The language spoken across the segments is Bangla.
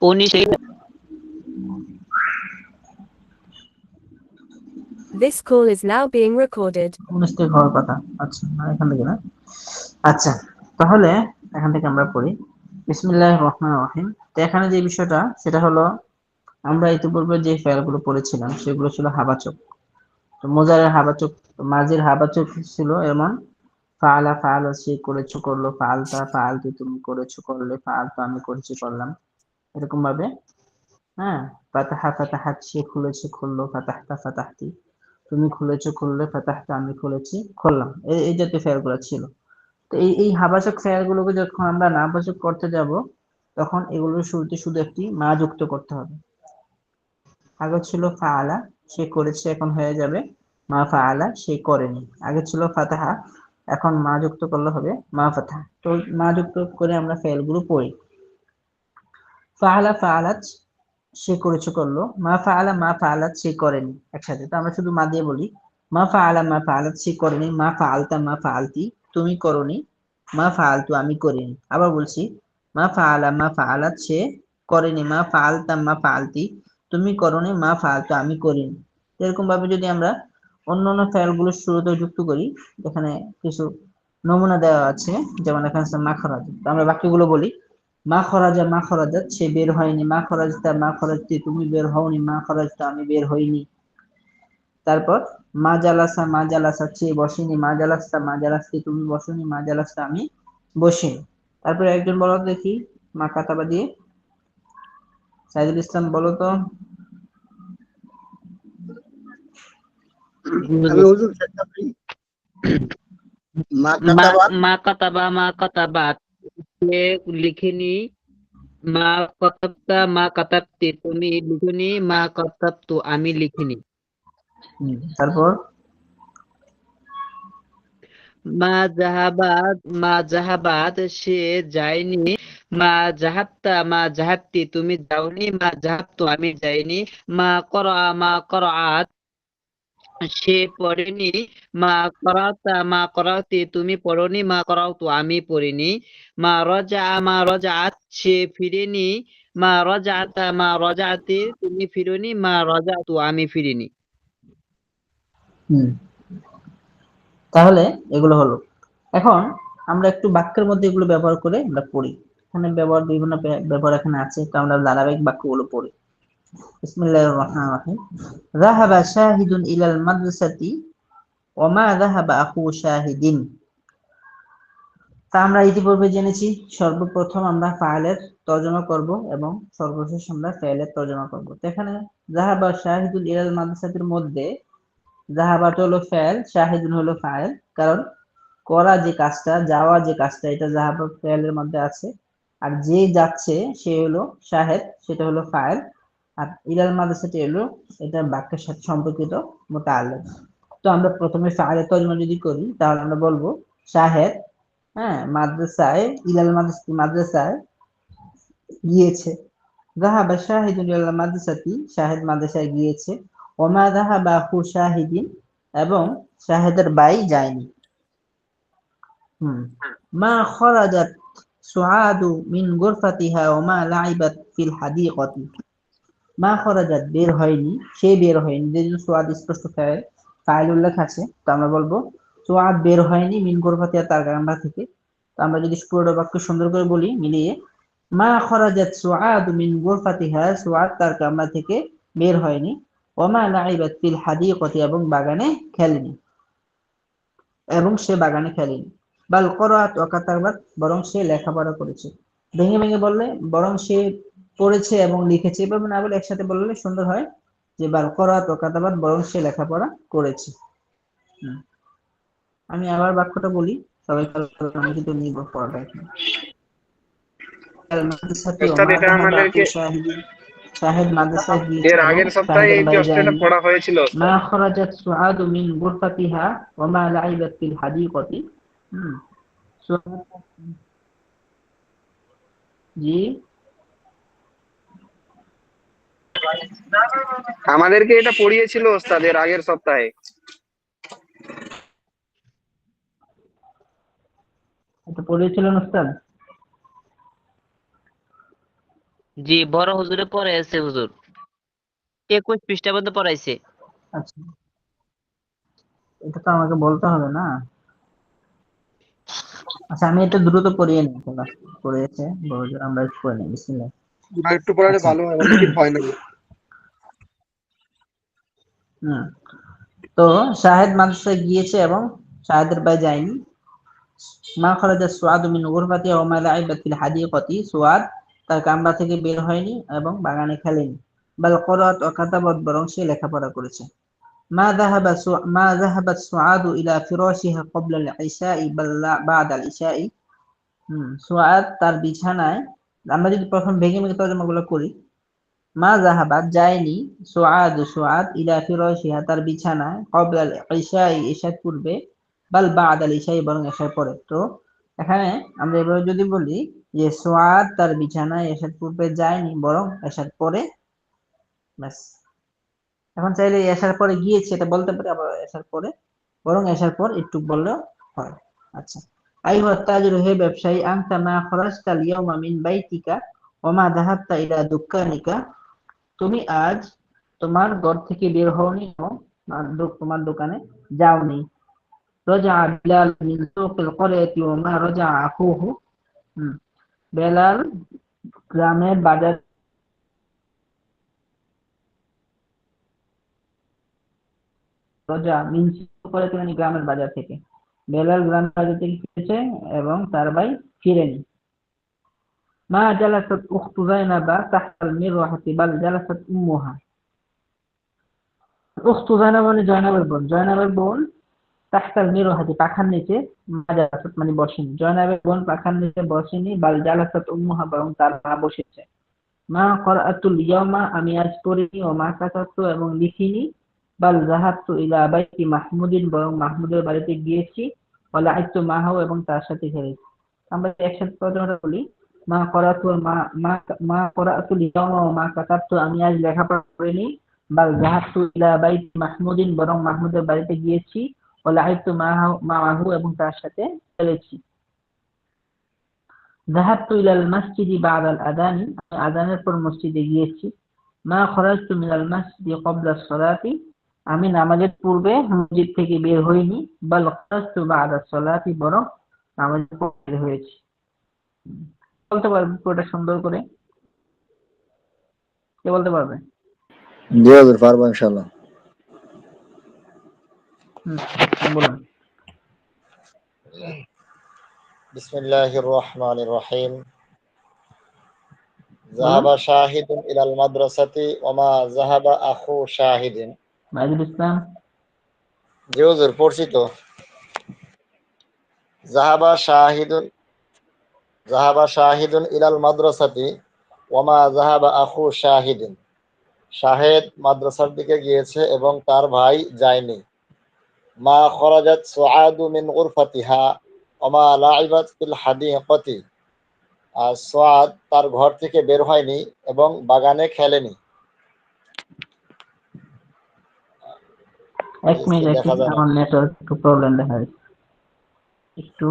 উনি সেই This call is now being recorded. 19 থেকে হওয়ার কথা। আচ্ছা, এখান থেকে না। আচ্ছা, তাহলে এখান থেকে আমরা পড়ি। বিসমিল্লাহির রহমানির রহিম। তো এখানে যে বিষয়টা সেটা হলো আমরা ইতিপূর্বে যে ফেলগুলো পড়েছিলাম সেগুলো ছিল হাবাচক। তো মুজারের হাবাচক, মাজির হাবাচক ছিল এমন ফাআলা ফাআলা সে করেছো করলো, ফাআলতা ফাআলতু তুমি করেছো করলে, ফাআলতু আমি করেছি করলাম, এরকম ভাবে। হ্যাঁ, ফাতাহা ফাতাহাত সে খুলেছে খুললো, ফাতাহতা ফাতাহতি তুমি খুলেছো খুললে, ফাতাহতা আমি খুলেছি খুললাম, এই জাতীয় ফেলগুলো ছিল। তো এই হাবাচক ফেলগুলোকে যখন আমরা নাবাচক করতে যাব তখন এগুলোর শুরুতে শুধু একটি মা যুক্ত করতে হবে। আগে ছিল ফাআলা সে করেছে, এখন হয়ে যাবে মা ফাআলা সে করেনি। আগে ছিল ফাতাহা, এখন মা যুক্ত করলে হবে মা ফাতাহা। তো মা যুক্ত করে আমরা ফেলগুলো পড়ি। ফাআলা ফাআলাত সে করেছে করলো, মা ফাআলা মা ফাআলাত সে করেনি, একসাথে। তো আমরা শুধু মা দিয়ে বলি, মা ফাআলা মা ফাআলাত সে করেনি, মা ফাআলতা মা ফাআলতি তুমি করনি, মা ফাআলতু আমি করিনি। আবার বলছি, মা ফাআলা মা ফাআলাত সে করেনি, মা ফাআলতা মা ফাআলতি তুমি করনি, মা ফাআলতু আমি করিনি। এরকম ভাবে যদি আমরা অন্যান্য ফেলগুলো শুরুতে যুক্ত করি, এখানে কিছু নমুনা দেওয়া আছে, যেমন এখানে আছে মাখরাজ। তো আমরা বাক্যগুলো বলি, মা খরাজা মা খরাজাত সে বের হয়নি, মা খরাজতা মা খরাজতি তুমি বের হওনি, মা খরাজতা আমি বের হইনি। তারপর মা জালাসা মা জালাসা সে বসেনি, মা জালাসতা মা জালাসতি তুমি বসনি, মা জালাসতা আমি বসিনি। তারপরে একজন বলো দেখি মা কাতাবা দিয়ে, সাইদুল ইসলাম বলো তো। আমি হুজুর চেষ্টা করি। মা মা কাতাবাত মা কাতাবা মা কাতাবাত সে লিখেনি, মা কাতাবতা মা কাতাবতি তুমি লিখনি, মা কাতাবতু আমি লিখিনি। তারপর মা জাহাবাত সে যায়নি, মা জাহাবতা মা জাহাবতি তুমি যাওনি, মা জাহাবতু আমি যাইনি। মা করাআত সে পড়েনি, মা করাতা মা করাতি তুমি পড়নি, মা করাউতু আমি পড়িনি। মা রজাআত সে ফিরেনি, মা রজাআতা মা রজাআতি তুমি ফিরোনি, মা রজাআতু আমি ফিরিনি। তাহলে এগুলো হলো। এখন আমরা একটু বাক্যের মধ্যে এগুলো ব্যবহার করে আমরা পড়ি। এখানে বিভিন্ন ব্যবহার এখানে আছে, তো আমরা ধারাবাহিক বাক্যগুলো পড়ি। বিসমিল্লাহির রহমানির রহিম। যাহাবা শাহিদুন ইলাল মাদ্রাসাতি ওয়া মা যাহাবা আখু শাহিদিন। তা আমরা ইতিপূর্বে জেনেছি সর্বপ্রথম আমরা ফাইলের তর্জমা করব এবং সর্বশেষ আমরা ফাইলের তর্জমা করব। তো এখানে যাহাবা শাহিদুল ইলাল মাদ্রাসাতির মধ্যে যাহাবাটা হলো ফাইল, শাহিদুন হলো ফাইল। কারণ করা যে কাজটা, যাওয়া যে কাজটা, এটা যাহাবা ফাইলের মধ্যে আছে। আর যে যাচ্ছে সে হলো শাহেদ, সেটা হলো ফাইল। আর ইলাল মাদ্রাসাটি হলো এটা বাক্যের সাথে সম্পর্কিত মুতাআল্লিক। তো আমরা প্রথমে ফাইলের তর্জমা যদি করি তাহলে আমরা বলবো শাহেদ, হ্যাঁ, মাদ্রাসায় ইলাল মাদ্রাসায় গিয়েছে। যাহাবা শাহিদুন ইলাল মাদ্রাসাতি শাহেদ মাদ্রাসায় গিয়েছে। ওয়া মা যাহাবা আখু শাহিদিন এবং শাহেদের ভাই যায়নি। মা খরাজাত সুআদু মিন গুরফাতিহা ওয়া মা লাইবাত ফিল হাদিকাতি। মা খরাজাত বের হয়নি, সে বের হয়নি। যে সুআদ স্পষ্ট ফাইল উল্লেখ আছে, তো আমরা বলবো সুআদ বের হয়নি মিন গুরফাতিহা তার কামরা থেকে। তো আমরা যদি পুরো বাক্য সুন্দর করে বলি মিলিয়ে, মা খরাজাত সুআদু মিন গুরফাতিহা সুআদ তার কামরা থেকে বের হয়নি, ওয়া মা লাইবাত ফিল হাদিকাতি এবং বাগানে খেলেনি, এবং সে বাগানে খেলেনি। বাল করাত ওয়া কাতাবাত বরং সে লেখাপড়া করেছে। ভেঙে ভেঙে বললে বরং সে পড়েছে এবং লিখেছে, এভাবে না বলে একসাথে বললে সুন্দর হয়, যে বাল করাত ওয়া কাতাবাত বরং সে লেখাপড়া করেছে। আমি আবার বাক্যটা বলি, সবাই আমি কিন্তু নিব পড়াটা এখানে। আল মাদ্রাসাতি ওয়া ওস্তাদ, মা এটা যাহাবা আখু আমাদেরকে শাহিদিন শাহেদ মাদ্রাসায় গিয়েছে এর এবং আগের সপ্তাহে শাহেদের এই ভাই প্রশ্নটা যায়নি। পড়া হয়েছিল মা ওস্তাদ। খরাজাত সুআদু মিন গুরফাতিহা ওয়া মা লাইবাত ফিল হাদিকাতি। জি, আমাদেরকে এটা পড়িয়েছিল ওস্তাদ এর আগের সপ্তাহে। এটা পড়িয়েছিলেন ওস্তাদ? জি, বড় হুজুরে পড়াইছে হুজুর। 21 পৃষ্ঠা পর্যন্ত পড়াইছে। আচ্ছা, এটা তো আমাকে বলতে হবে না। আচ্ছা, আমি একটু দ্রুত পড়িয়ে নিই, ক্লাস পড়িয়েছে বড়জোর, আমরা একটু পড়ে নিই, বিসমিল্লাহ। আর একটু পড়ালে আচ্ছা। ভালো হয়, আমার ঠিক হয় না। হুম, তো শাহেদ মাদ্রাসায় গিয়েছে এবং শাহেদের বাড়ি যায়নি। মা খারাজা সুআদু মিন গুরফাতি ওয়া মা লাইবা ফিল হাদিকাতি, সুআদ তার কামরা থেকে বের হয়নি এবং বাগানে খেলেনি। বাল করাত ওয়া কাতাবাত, বরং সে লেখাপড়া করেছে। মা যাহাবাত সুআদু ইলা ফিরাশিহা ক্বাবলা আল ইশাই বাল বা'দা আল ইশাই। সুআদ তার বিছানায়, আমরা যদি প্রথম ভেঙে ভেঙে তর্জমাগুলো করি, মা যাহাবাত যায়নি, সুআদ ইলা ফিরাশিহা তার বিছানায়, ক্বাবলা আল ইশাই ইশার পূর্বে, বাল বা'দা আল ইশাই বরং এশার পরে। তো এখানে আমরা এভাবে যদি বলি যে সুআদ তার বিছানায় এশার পূর্বে যায়নি বরং এশার পরে, ব্যাস। এখন চাইলে এশার পরে গিয়েছে এটা বলতে পারি, আবার এশার পরে, বরং এশার পর একটু বললেও হয়। আচ্ছা। আইয়ুহাত তাজিরু, হে ব্যবসায়ী, আনতা মা খরাজতাল ইয়াওমা মিন বাইতিকা ওয়া মা যাহাবতা ইলা দুক্কানিকা, তুমি আজ তোমার ঘর থেকে বের হওনি এবং তোমার দোকানে যাওনি। রাজা বিলাল মিন সুকিল ক্বরিয়াতি ওয়া মা রাজা আখুহু। বেলাল গ্রামের বাজার, রাজা মিন সুকিল ক্বরিয়াতি মানে গ্রামের বাজার থেকে, বেলাল গ্রামের বাজার থেকে ফিরেছে এবং তার ভাই ফিরেনি। মা জালাসাত উখতু যায়নাবা তাহতাল মিরওয়াহাতি বাল জালাসাত উম্মুহা। উখতু যায়নাব মানে জয়নাবের বোন, জয়নাবের বোন তাহতাল মিরওয়াহাতি পাখার নিচে, মা জালাসাত মানে বসেনি, জয়নাবের বোন পাখার নিচে বসেনি, বাল জালাসাত উম্মুহা বরং তার মা বসেছে। মা করাআতুল ইয়াওমা, আমি আজ পড়িনি, ও মা কাতাবতু এবং লিখিনি, বাল যাহাবতু ইলা বাইতি মাহমুদিন বরং মাহমুদের বাড়িতে গিয়েছি, ওয়া লা'ibtu মা'াহু এবং তার সাথে খেলেছি। আমরা একসাথে তর্জমাটা বলি। মা করাতু মা মা মা করাতুল ইয়াওমা ওয়া মা কাতাবতু, আমি আজ লেখাপড়া করিনি, বাল যাহাবতু ইলা বাইতি মাহমুদিন বরং মাহমুদের বাড়িতে গিয়েছি, ওয়া লা'ibtu মা'াহু এবং তার সাথে খেলেছি। যাহাবতু ইলাল মাসজিদি বা'দাল আযানি, আমি আযানের পর মসজিদে গিয়েছি। মা খরাজতু মিনাল মাসজিদি ক্বাবলা সলাতি, আমি নামাজের পূর্বে মসজিদ থেকে বের হইনি, বাল খরাজতু বা'দা সলাতি, বরং নামাজের পর বের হয়েছি। বলতে পারবে পুরোটা সুন্দর করে? কে বলতে পারবে? জি হুজুর, পারবো ইনশাআল্লাহ। বলুন। বিসমিল্লাহির রহমানির রহিম। বলুন। যাহাবা শাহিদুন ইলাল মাদ্রাসাতি ওয়া মা যাহাবা আখু শাহিদিন। মাইদুল ইসলাম। জি হুজুর, পড়ছি তো। যাহাবা শাহিদুন ইলাল মাদ্রাসাতি ওয়া মা যাহাবা আখু শাহিদিন। শাহেদ মাদ্রাসার দিকে গিয়েছে এবং তার ভাই যায়নি। মা খরাজাত সুআদু মিন গুরফাতিহা ওয়া মা লা'iবাত ফিল হাদিকাতি। আর সুআদ তার ঘর থেকে বের হয়নি এবং বাগানে খেলেনি। এক মিনিট, দেখা যায় না। আমার নেটওয়ার্ক একটু প্রবলেম দেখা যাচ্ছে একটু।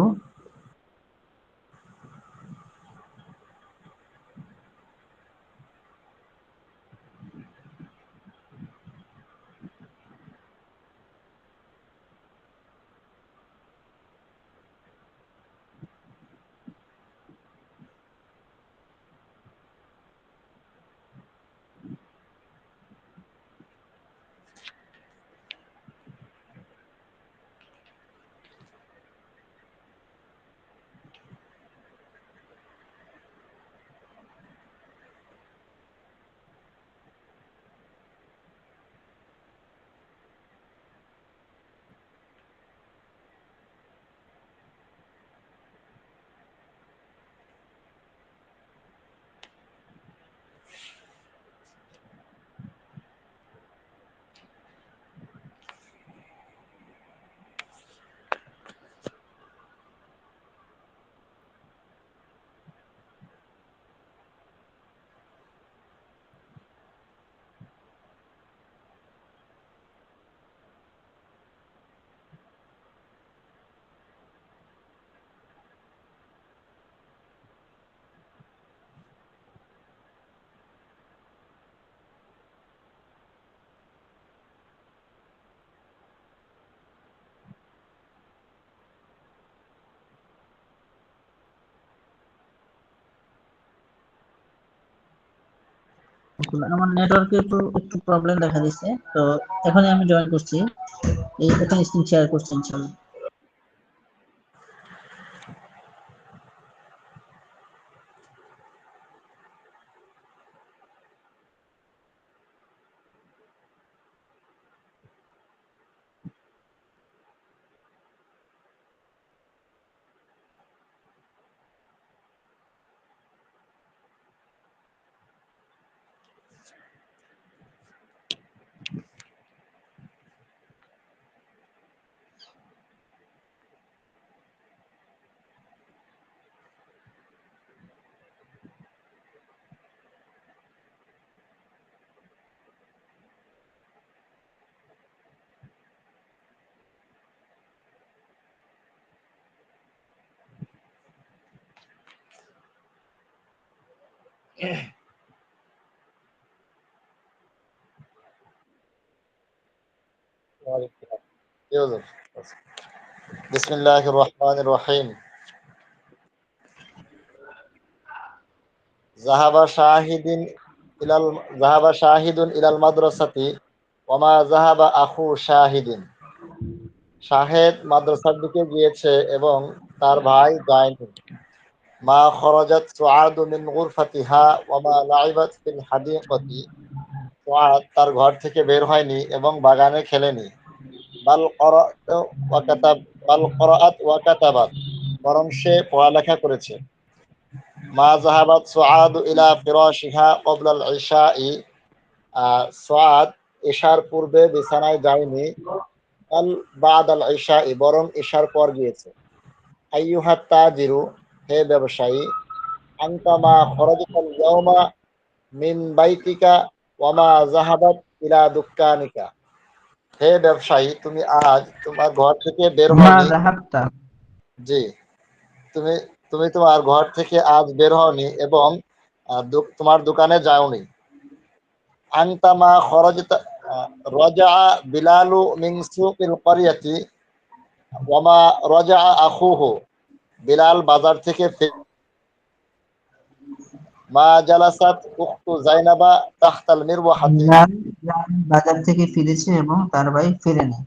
রাহমাতুল্লাহ। আমার নেটওয়ার্কে একটু প্রবলেম দেখা দিচ্ছে, তো এখনই আমি জয়েন করছি, এখন স্ক্রিন শেয়ার করছি ইনশাআল্লাহ। বিসমিল্লাহির রহমানির রহিম। যাহাবা শাহিদিন ইলাল মাদ্রাসাতি ওয়া মা যাহাবা আখু শাহিদিন। শাহেদ মাদ্রাসার দিকে গিয়েছে এবং তার ভাই যায়নি। মা খরাজাত সুআদু মিন গুরফাতিহা ওয়া মা লাইবাত ফিল হাদিকাতি। সুআদ তার ঘর থেকে বের হয়নি এবং বাগানে খেলেনি। বাল করাত ওয়া কাতাব বাল করাআত ওয়া কাতাবাত, বরং সে পড়ালেখা করেছে। মা যাহাবাত সুআদু ইলা ফিরাশিহা ক্বাবলা আল ইশাই। সুআদ ইশার পূর্বে বিছানায় যায়নি। আল বাদ আল ইশাই, বরং ইশার পর গিয়েছে। আইয়ুহাত তাজিরু, হে ব্যবসায়ী। আনতা মা খরাজাতাল ইয়াওমা মিন বাইতিকা ওয়া মা যাহাবাত ইলা দুক্কানিকা। হে ব্যবসায়ী, তুমি আজ তোমার ঘর থেকে বের মা হওনি। যাহাবতা, জি, তুমি তুমি তোমার ঘর থেকে আজ বের হওনি এবং তোমার দোকানে যাওনি। আনতা মা খরাজতা রাজা বিলালু মিন সুকিল ক্বরিয়াতি ওয়া মা রাজা আখুহু। বিলাল বাজার থেকে মা জালাসাত উখতু জাইনাবা তাহতাল মিরওয়াহাতি। বিলাল বাজার থেকে ফিরেছে এবং তার ভাই ফেরেনি।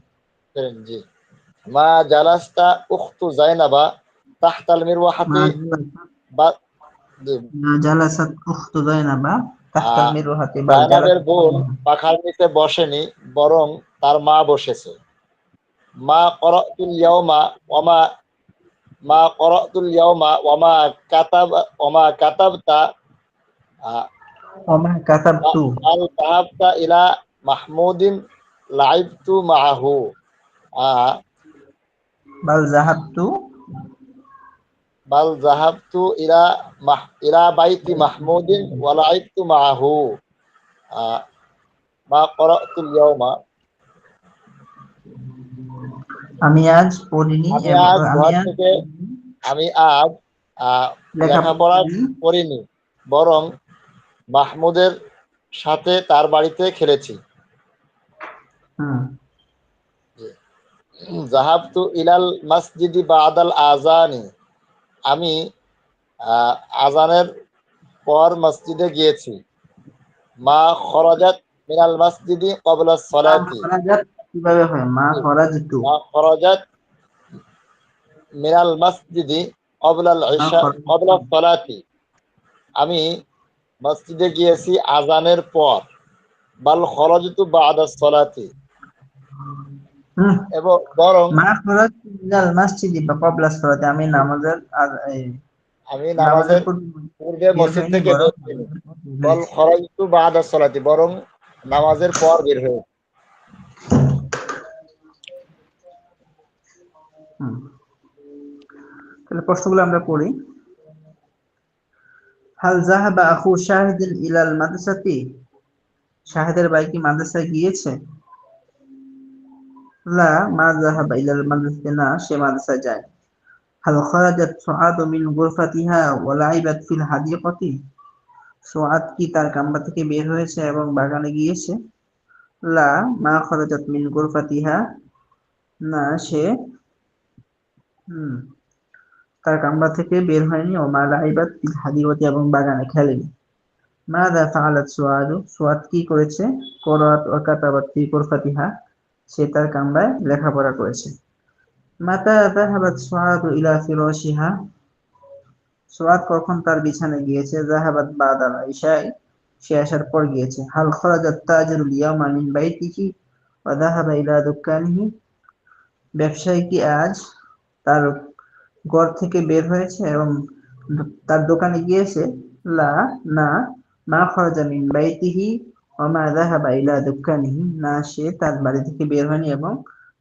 জি, মা জালাস্তা উখতু জাইনাবা তাহতাল মা মিরওয়াহাতি। বা জালাসাত উখতু যায়নাবা তাহতাল আহ, মিরওয়াহাতি, বাল জায়নাবের জালাসাত বোন পাখার নিচে বসেনি, বরং তার মা বসেছে। মা করাতুল ইয়াওমা ওয়ামা মা করাতুল ইয়াওমা ওয়ামা কাতাবতা। আহ, ওমা কাতাবতু, বাল যাহাবতা ইলা মাহমুদিন লাইবতু মাআহু। আহ, বাল যাহাবতু বাল যাহাবতু ইলা বাইতি মাহমুদিন ওয়া লাইবতু মাআহু। আহ, মা করাতুল ইয়াওমা, আমি আজ পড়িনি আমি এবং আজ আমি ঘর আজ থেকে আমি আজ আহ, লেখাপড়া লেখাপড়া করিনি। করিনি, বরং মাহমুদের সাথে তার বাড়িতে খেলেছি। হুম, যাহাবতু ইলাল মসজিদি বাদাল আযানি। আমি আজানের পর মসজিদে গিয়েছি। মা খরাজাত মিনাল মসজিদি ক্বাবলা মা সলাতি। খরাজাত কিভাবে হয়? মা খরাজতু, মা খরাজাত মিনাল মসজিদি মা ক্বাবলা খরাজতু। সলাতি। আমি মসজিদে গিয়েছি আজানের পর। বাল খরাজতু বাদা সলাতি, হুম, এবং বরং মা খরাজতু মিনাল মাসজিদি বা ক্বাবলা সলাতি, আমি আমি নামাজের নামাজের পূর্বে পূর্বে বের মসজিদ হয়নি, থেকে বরং বের হইনি। নামাজের পর বের বল হয়েছি। খরাজতু বাদা সলাতি, বরং নামাজের পর বের হয়েছে। হুম, তাহলে প্রশ্নগুলো আমরা পড়ি। হাল যাহাবা আখু শাহিদিন ইলাল মাদ্রাসাতি, শাহেদের ভাই কি মাদ্রাসায় গিয়েছে? লা মা যাহাবা ইলাল মাদ্রাসাতি, না সে মাদ্রাসায় যায়। হাল খরাজাত সুআদু মিন গুরফাতিহা ওয়া লাইবাত ফিল হাদিকাতি, সুআদ কি তার কামরা থেকে বের হয়েছে এবং বাগানে গিয়েছে? লা মা খরাজাত মিন গুরফাতিহা, না সে হুম তার কামরা থেকে বের হয়নি। ও মা লাইবাত ফিল হাদিকাতি, এবং বাগানে খেলেনি। মাযা ফাআলাত সুআদু, সুআদ কি করেছে? করাত ওয়া কাতাবাত ফি গুরফাতিহা, সে তার কামরায় লেখাপড়া করেছে। মাতা যাহাবাত সুআদু ইলা ফিরাশিহা, সুআদ কখন তার বিছানায় গিয়েছে? যাহাবাত বাদাল ইশাই, সে আসার পর গিয়েছে। হাল খরাজাত তাজিরুল ইয়াওমা মিন বাইতিহি ওয়া যাহাবা ইলা দুকানিহি, ব্যবসায়ী কি আজ তার ঘর থেকে বের হয়েছে এবং তার দোকানে গিয়েছে? লা, না। মা খরাজা মিন বাইতিহি ওয়া মা যাহাবা ইলা দুকানিহি, না, সে তার বাড়ি থেকে বের হয়নি এবং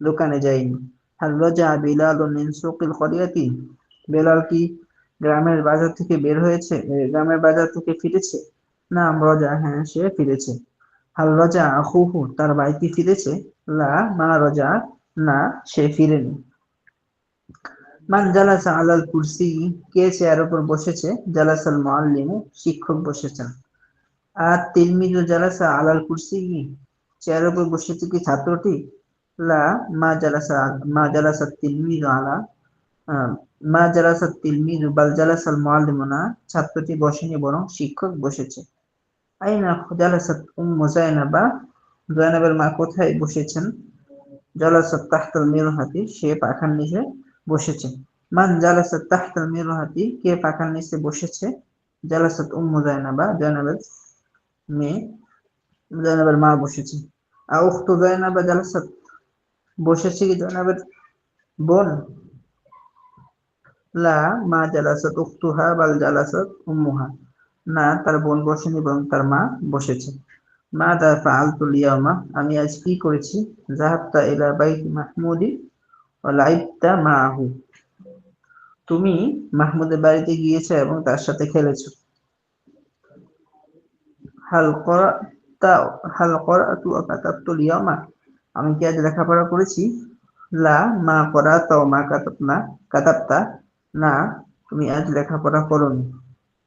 দোকানে যায়নি। হাল রাজা বিলালুন মিন সুকিল করিয়াতি, বেলাল কি গ্রামের বাজার থেকে বের হয়েছে, গ্রামের বাজার থেকে ফিরেছে? না, রাজা, হ্যাঁ, সে ফিরেছে। হাল রাজা আখুহু, তার ভাই কি ফিরেছে? লা, মা রাজা, না, সে ফিরেনি। মান জালাসা আলাল কুরসি, কে চেয়ার উপর বসেছে? জালাসাল মুআল্লিমু, শিক্ষক বসেছেন। আর তিলমিজু জালাসা আলাল কুরসি, চেয়ার উপর বসেছে কি ছাত্রটি? লা, মা জালাসা তিলমিজু আলা, আহ, মা জালাসা তিলমিজু বাল জালাসাল মুআল্লিমু, না, ছাত্রটি বসেনি বরং শিক্ষক বসেছে। আইনা জালাসাত উম্মু জায়নাবা, জয়নাবের মা কোথায় বসেছেন? জালাসাত তাহতাল মিরহাতি, সে পাখার নিচে বসেছে। মান জালাসাত তাহতাল মিরহাতি, কে পাখার নিচে বসেছে? জালাসাত উম্মু জায়নাবা, জয়নাবের মেয়ে, জয়নাবের মা বসেছে। উখতু জয়নাবা জালাসাত, বসেছে কি জয়নাবের বোন? লা, মা জালাসাত উখতুহা বাল জালাসাত উম্মুহা, না, তার বোন বসেনি বরং তার মা বসেছে। মাযা ফাআলতুল ইয়াওমা, আমি আজ কি করেছি? যাহাবতা ইলা বাইতি মাহমুদি ওয়া লাইবতা মাআহু, তুমি মাহমুদের বাড়িতে গিয়েছো এবং তার সাথে খেলেছো। হাল করাতা হাল করাতু ওয়া কাতাবতুল ইয়াওমা, আমি কি আজ লেখাপড়া করেছি? লা, মা করাতা ওয়া মা কাতাবতা, না, তুমি আজ লেখাপড়া করোনি।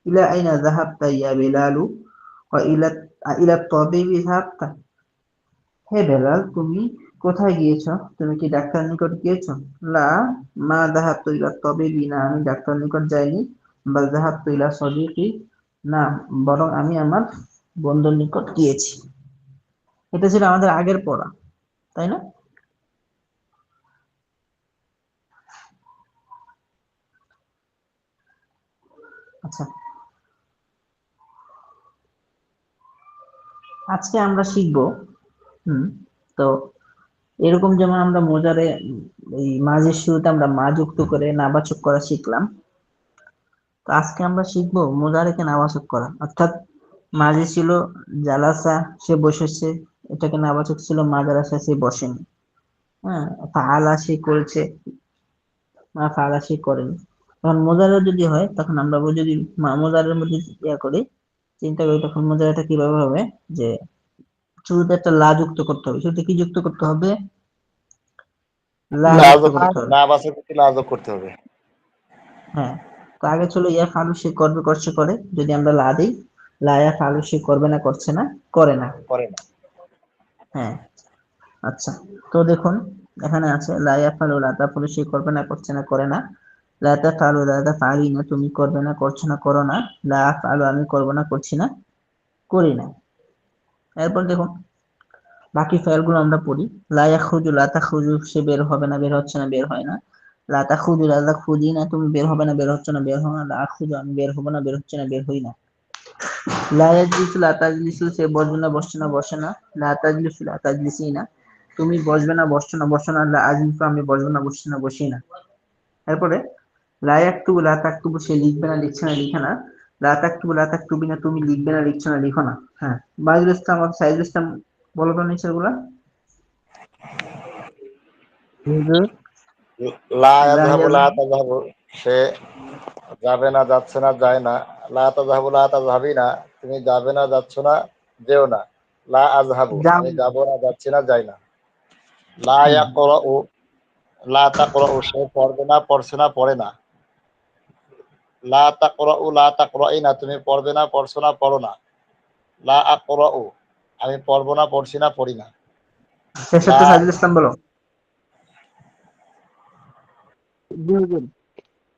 ইলা আইনা যাহাবতা ইয়া বিলালু ওয়া ইলা তাবিবি যাহাবতা, হে বেলাল, তুমি কোথায় গিয়েছো? তুমি কি ডাক্তার নিকট গিয়েছো? লা, মা যাহাবতু ইলা তাবিবি, না, আমি ডাক্তার নিকট যাইনি। বাল যাহাবতু ইলা সাদিকি, না, বরং আমি আমার বন্ধুর নিকট গিয়েছি। এটা ছিল আমাদের আগের পড়া, তাই না? আচ্ছা, আজকে আমরা শিখবো, তো এরকম যেমন আমরা মোজারে এই মাঝের শুরুতে আমরা মা যুক্ত করে নাবাচক করা শিখলাম, তো আজকে আমরা শিখবো মোজারেকে নাবাচক করা। অর্থাৎ মাঝে ছিল জালাসা, সে বসেছে, এটাকে নাবাচক ছিল মা জালাসা, সে বসেনি। হ্যাঁ, ফাআলা, সে করেছে, মা ফাআলা, সে করেনি। তখন মোজারে যদি হয়, তখন আমরা যদি মোজারের মধ্যে করি, চিন্তা করি, তখন মোজারাটা কিভাবে হবে? যে শুরুতে একটা লা যুক্ত করতে হবে। শুরুতে কি যুক্ত করতে হবে? লা যুক্ত করতে হবে। না বাসে প্রতি লাজক করতে হবে। হ্যাঁ, তো আগে ছিল ইয়া ফালু, সে করবে করছে করে, যদি আমরা লা দিই, লা ইয়া ফালু, সে করবে না করছে না করে না। করে না। হ্যাঁ, আচ্ছা, তো দেখুন এখানে আছে লা ইয়া ফালু লা তাফালু, সে করবে না করছে না করে না। লা তাফালু লা তাফালি না, তুমি করবে না করছো না করো না। লা আফআলু, আমি করবো না করছি না করি না। এরপর দেখুন বাকি ফাইলগুলো আমরা পড়ি। লা ইয়াখরুজু লা তাখরুজু, সে বের হবে না বের হচ্ছে না বের হয় না। লা তাখরুজু লা তাখরুজি না, তুমি বের হবে না বের হচ্ছে না বের হও না। লা আখরুজু, আমি বের হবো না বের হচ্ছে না বের হই না। লা ইয়াজলিসু লা তাজলিসু, সে বসবে না বসছে না বসে না। লা তাজলিসু লা তাজলিসি না, তুমি বসবে না বসছো না বসো না। লা আজলিসু, আমি বসবো না বসছি না বসি না। এরপরে লা ইয়াকতুবু লা তাকতুবু, সে লিখবে না লিখছে না লিখে না। লা তাকতুবু লা তাকতুবি না, তুমি লিখবে না লিখছো না লিখো না। হ্যাঁ, বায়ুল ইসলাম আর সাইদুল ইসলাম, বলো তো নিচের গুলা। হুজুর, লা লা ইয়াযহাবু লা ইয়াযহাবু, তাযহাবু, সে যাবে না যাচ্ছে না যায় না। লা তাযহাবু লা তাযহাবি না, তুমি যাবে না যাচ্ছ না যেও না। লা আযহাবু, যাও আমি না। যাব না যাচ্ছি না যাই না। লা হুম, ইয়াকরাউ লা তাকরাউ, সে পড়বে না পড়ছে না পড়ে না। লা তাকরাউ লা তাকরাইনা, তুমি পড়বে না পড়ছো না পড়ো না। লা আকরাউ, আমি পড়বো না পড়ছি না পড়ি না। লা শেষেরটা সাইদুল ইসলাম বলো। জি হুজুর।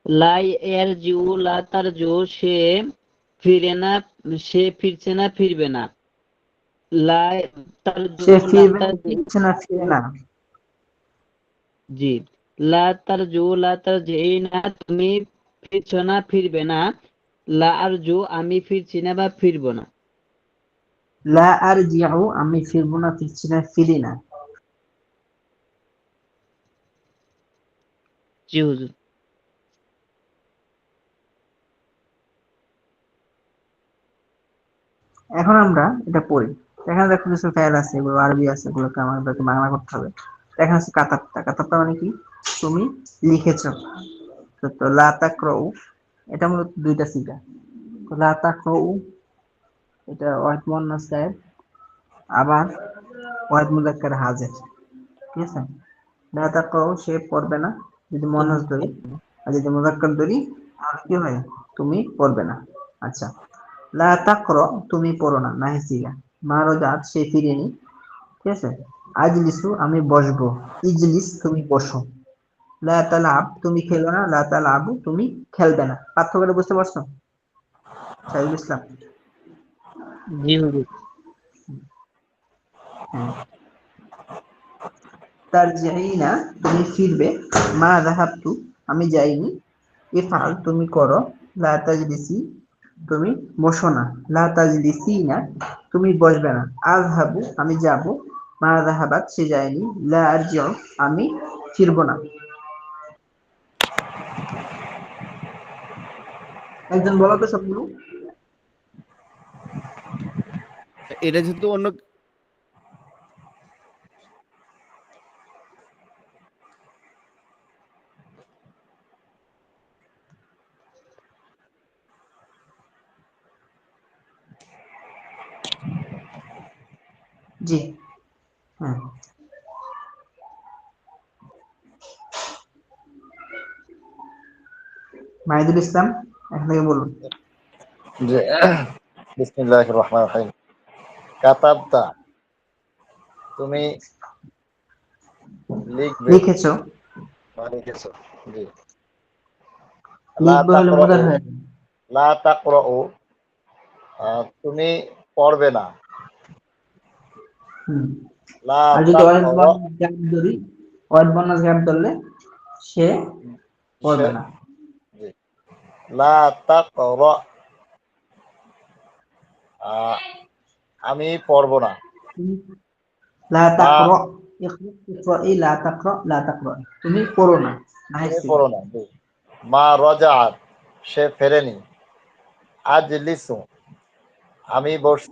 লা ইয়ারজিউ লা তারজু, সে ফিরে না, সে ফিরছে না, ফিরবে না। লা তারজু, সে লা ফিরবে না, তারজি, ফিরছে না, ফিরে না। জি। লা তারজু, লা তারজিনা, তুমি ফিরছো না, ফিরবে না। লা আরজু, আমি ফিরছি না বা ফিরবো না। লা আরজিউ, আমি ফিরবো না, ফিরছি না, ফিরি না। জি হুজুর। এখন আমরা এটা পড়ি। এখানে দেখো কিছু ফেল আছে, এগুলো আরবি আছে, এগুলোকে আমাদেরকে বাংলা করতে হবে। এখানে আছে কাতাবতা। কাতাবতা মানে কি? তুমি লিখেছো। তো লা তাকরাউ, এটা মূলত দুইটা সিগা। তো লা তাকরাউ, এটা ওয়াহিদ মুয়ান্নাস গায়েব, আবার ওয়াহিদ মুযাক্কার হাজির। ঠিক আছে? লা তাকরাউ, সে পড়বে না যদি মুয়ান্নাস ধরি, আর যদি মুযাক্কার ধরি তাহলে কি হয়? তুমি পড়বে না। আচ্ছা, লা তাকরা, তুমি পড়ো না, নাহি সিগা। মা রাজাত, সে ফিরেনি। ঠিক আছে? আজলিসু, আমি বসবো। ইজলিস, তুমি বসো। লা তালআব, তুমি খেলো না। লা তালআবু, তুমি খেলবে না। পার্থক্যটা বুঝতে পারছো সাইদুল ইসলাম? জি হুজুর। হ্যাঁ। তারজিঈনা, তুমি ফিরবে। মা যাহাবতু, আমি যাইনি। ইফআল, তুমি করো। লা তাজলিসি, তুমি বসো না। লা তাজলিসিনা, তুমি বসবে না। আযহাবু, আমি যাব। মা যাহাবাত, সে যায়নি। লা আরজিউ, আমি ফিরবো না। একজন বলো তো সবগুলো। এটা যেহেতু অন্য জি, হ্যাঁ। মাহিদুল ইসলাম, এখান থেকে বলুন। যে বিসমিল্লাহির রহমানির রহিম। কাতাবতা, তুমি লিখবে লিখেছো। বা লিখেছো। জি। লা লিখবে হলে তাকরাউ, মুদার হয়ে যাবে। লা তাকরাউ, তুমি পড়বে না। হুম। লা আর যদি ওয়াহিদ তাকরা, বর্ণের গ্যাপ ধরি, ওয়াহিদ বর্ণের গ্যাপ ধরলে সে সে, পড়বে না। জি। লা তাকরা, আমি পড়বো না। লা মা, তাকরা, ইকরাই, লা তাকরা, লা তাকরা, তুমি পড়ো না, তুমি নাহিসিগা। পড়ো না। জি। মা রাজাআত, সে ফেরেনি। আজলিসু, আমি বস,